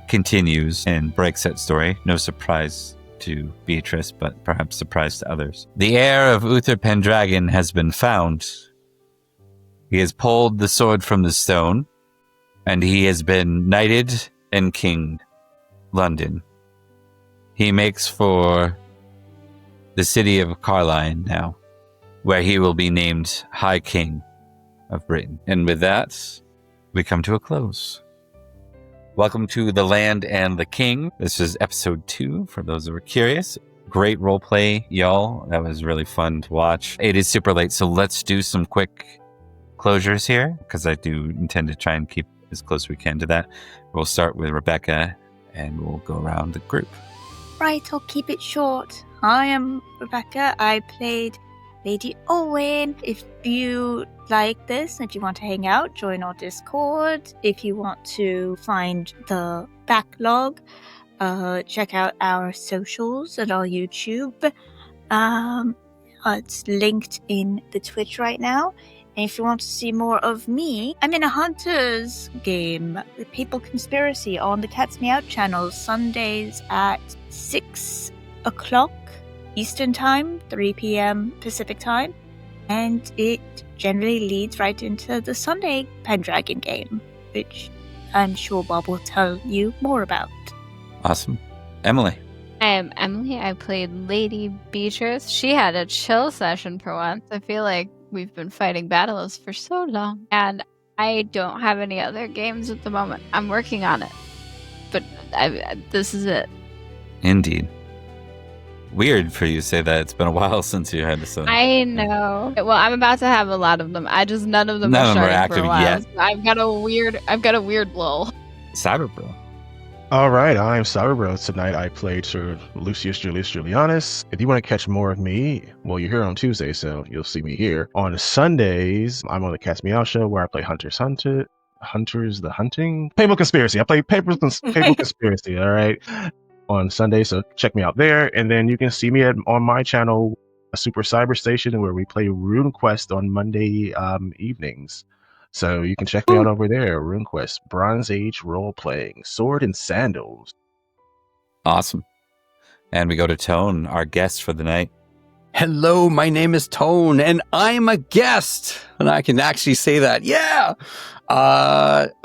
continues and breaks that story. No surprise to Beatrice, but perhaps surprise to others. The heir of Uther Pendragon has been found. He has pulled the sword from the stone, and he has been knighted and kinged London. He makes for the city of Carlisle now, where he will be named High King of Britain. And with that, we come to a close. Welcome to The Land and the King. This is episode 2, for those who are curious. Great roleplay, y'all. That was really fun to watch. It is super late, so let's do some quick closures here, because I do intend to try and keep as close as we can to that. We'll start with Rebekah, and we'll go around the group. Right, I'll keep it short. I am Rebekah. I played Lady Olwyn. If you like this and if you want to hang out, join our Discord. If you want to find the backlog, check out our socials and our YouTube. It's linked in the Twitch right now. And if you want to see more of me, I'm in a Hunters game, The Papal Conspiracy, on the Cat's Meow channel, Sundays at 6 o'clock Eastern Time, 3 p.m. Pacific Time. And it generally leads right into the Sunday Pendragon game, which I'm sure Bob will tell you more about. Awesome. Emily. I am Emily. I played Lady Betrys. She had a chill session for once. I feel like we've been fighting battles for so long. And I don't have any other games at the moment. I'm working on it. But this is it. Indeed. Weird for you to say that. It's been a while since you had this. I know. Well, I'm about to have a lot of them. None of them are starting active for a while. yet. So I've got a weird lull. Cyberbro. All right, I'm Cyberbro. Tonight I played Sir Lucius, Julianus. If you want to catch more of me, well, you're here on Tuesday, so you'll see me here. On Sundays, I'm on the Cat's Meow show where I play Hunters the Hunting? Papal Conspiracy. I play Papal Conspiracy, all right? On Sunday, so check me out there. And then you can see me on my channel, a Super Cyber Station, where we play RuneQuest on Monday evenings. So you can check me out over there. RuneQuest, Bronze Age role playing, sword and sandals. Awesome. And we go to Tone, our guest for the night. Hello, my name is Tone, and I'm a guest. And I can actually say that. Yeah!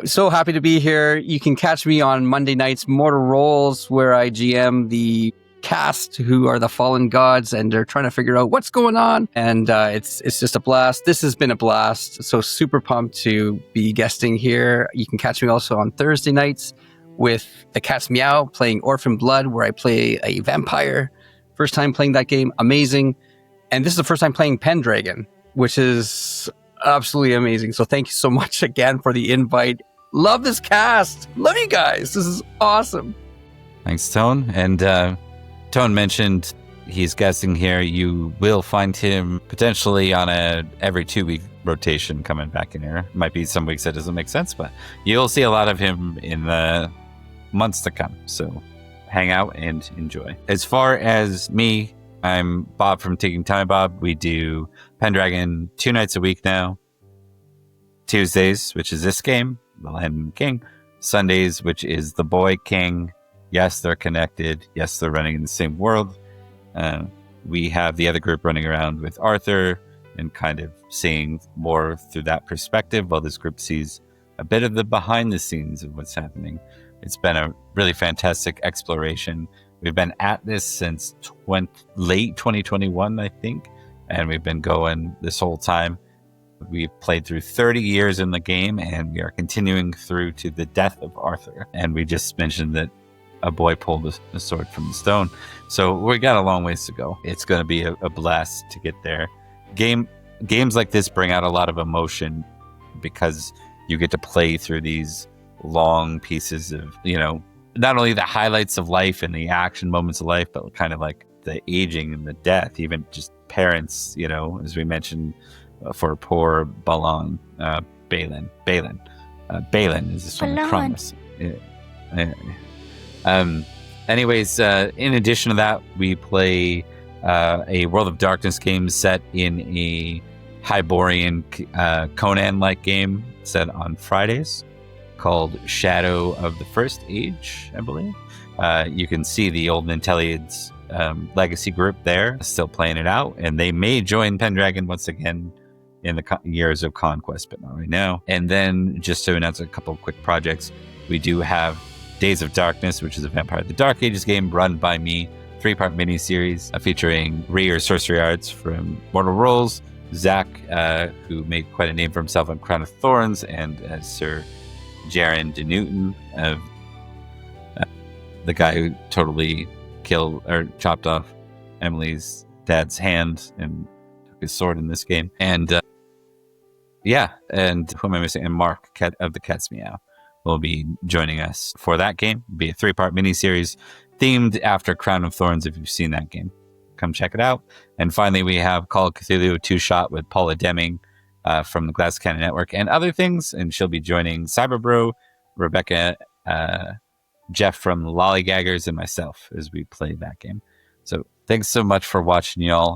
So happy to be here. You can catch me on Monday nights, Mortal Rolls, where I GM the cast who are the fallen gods, and they're trying to figure out what's going on. And it's just a blast. This has been a blast. So super pumped to be guesting here. You can catch me also on Thursday nights with the Cat's Meow, playing Orphan Blood, where I play a vampire. First time playing that game, amazing. And this is the first time playing Pendragon, which is absolutely amazing. So thank you so much again for the invite. Love this cast. Love you guys. This is awesome. Thanks, Tone. And Tone mentioned he's guesting here. You will find him potentially on a every 2-week rotation coming back in here. Might be some weeks that doesn't make sense, but you'll see a lot of him in the months to come. So hang out and enjoy. As far as me, I'm Bob from Tickingtimebob. We do Pendragon 2 nights a week now. Tuesdays, which is this game, The Land and the King. Sundays, which is The Boy King. Yes, they're connected. Yes, they're running in the same world. We have the other group running around with Arthur and kind of seeing more through that perspective, while this group sees a bit of the behind the scenes of what's happening. It's been a really fantastic exploration. We've been at this since late 2021, I think, and we've been going this whole time. We've played through 30 years in the game, and we are continuing through to the death of Arthur. And we just mentioned that a boy pulled the sword from the stone. So we got a long ways to go. It's going to be a blast to get there. Games like this bring out a lot of emotion because you get to play through these long pieces of, not only the highlights of life and the action moments of life, but kind of like the aging and the death, even just parents, as we mentioned, for poor Balan, Balan. Balan is this one, I promise. Anyways, in addition to that, we play a World of Darkness game set in a Hyborian Conan-like game set on Fridays called Shadow of the First Age, I believe. You can see the old Ninteliads legacy group there, still playing it out, and they may join Pendragon once again in the years of conquest, but not right now. And then, just to announce a couple of quick projects, we do have Days of Darkness, which is a Vampire the Dark Ages game run by me, 3-part miniseries featuring Rhea Sorcery Arts from Mortal Rolls, Zach, who made quite a name for himself on Crown of Thorns, and Sir Jaron de Newton of the guy who totally killed or chopped off Emily's dad's hand and took his sword in this game. And and who am I missing? And Mark of the Cat's Meow will be joining us for that game. It'll be a 3-part miniseries themed after Crown of Thorns. If you've seen that game, come check it out. And finally, we have Call of Cthulhu 2-shot with Paula Deming from the Glass Cannon Network and other things. And she'll be joining Cyberbro, Rebekah, Jeff from the Lollygaggers, and myself as we play that game. So thanks so much for watching, y'all.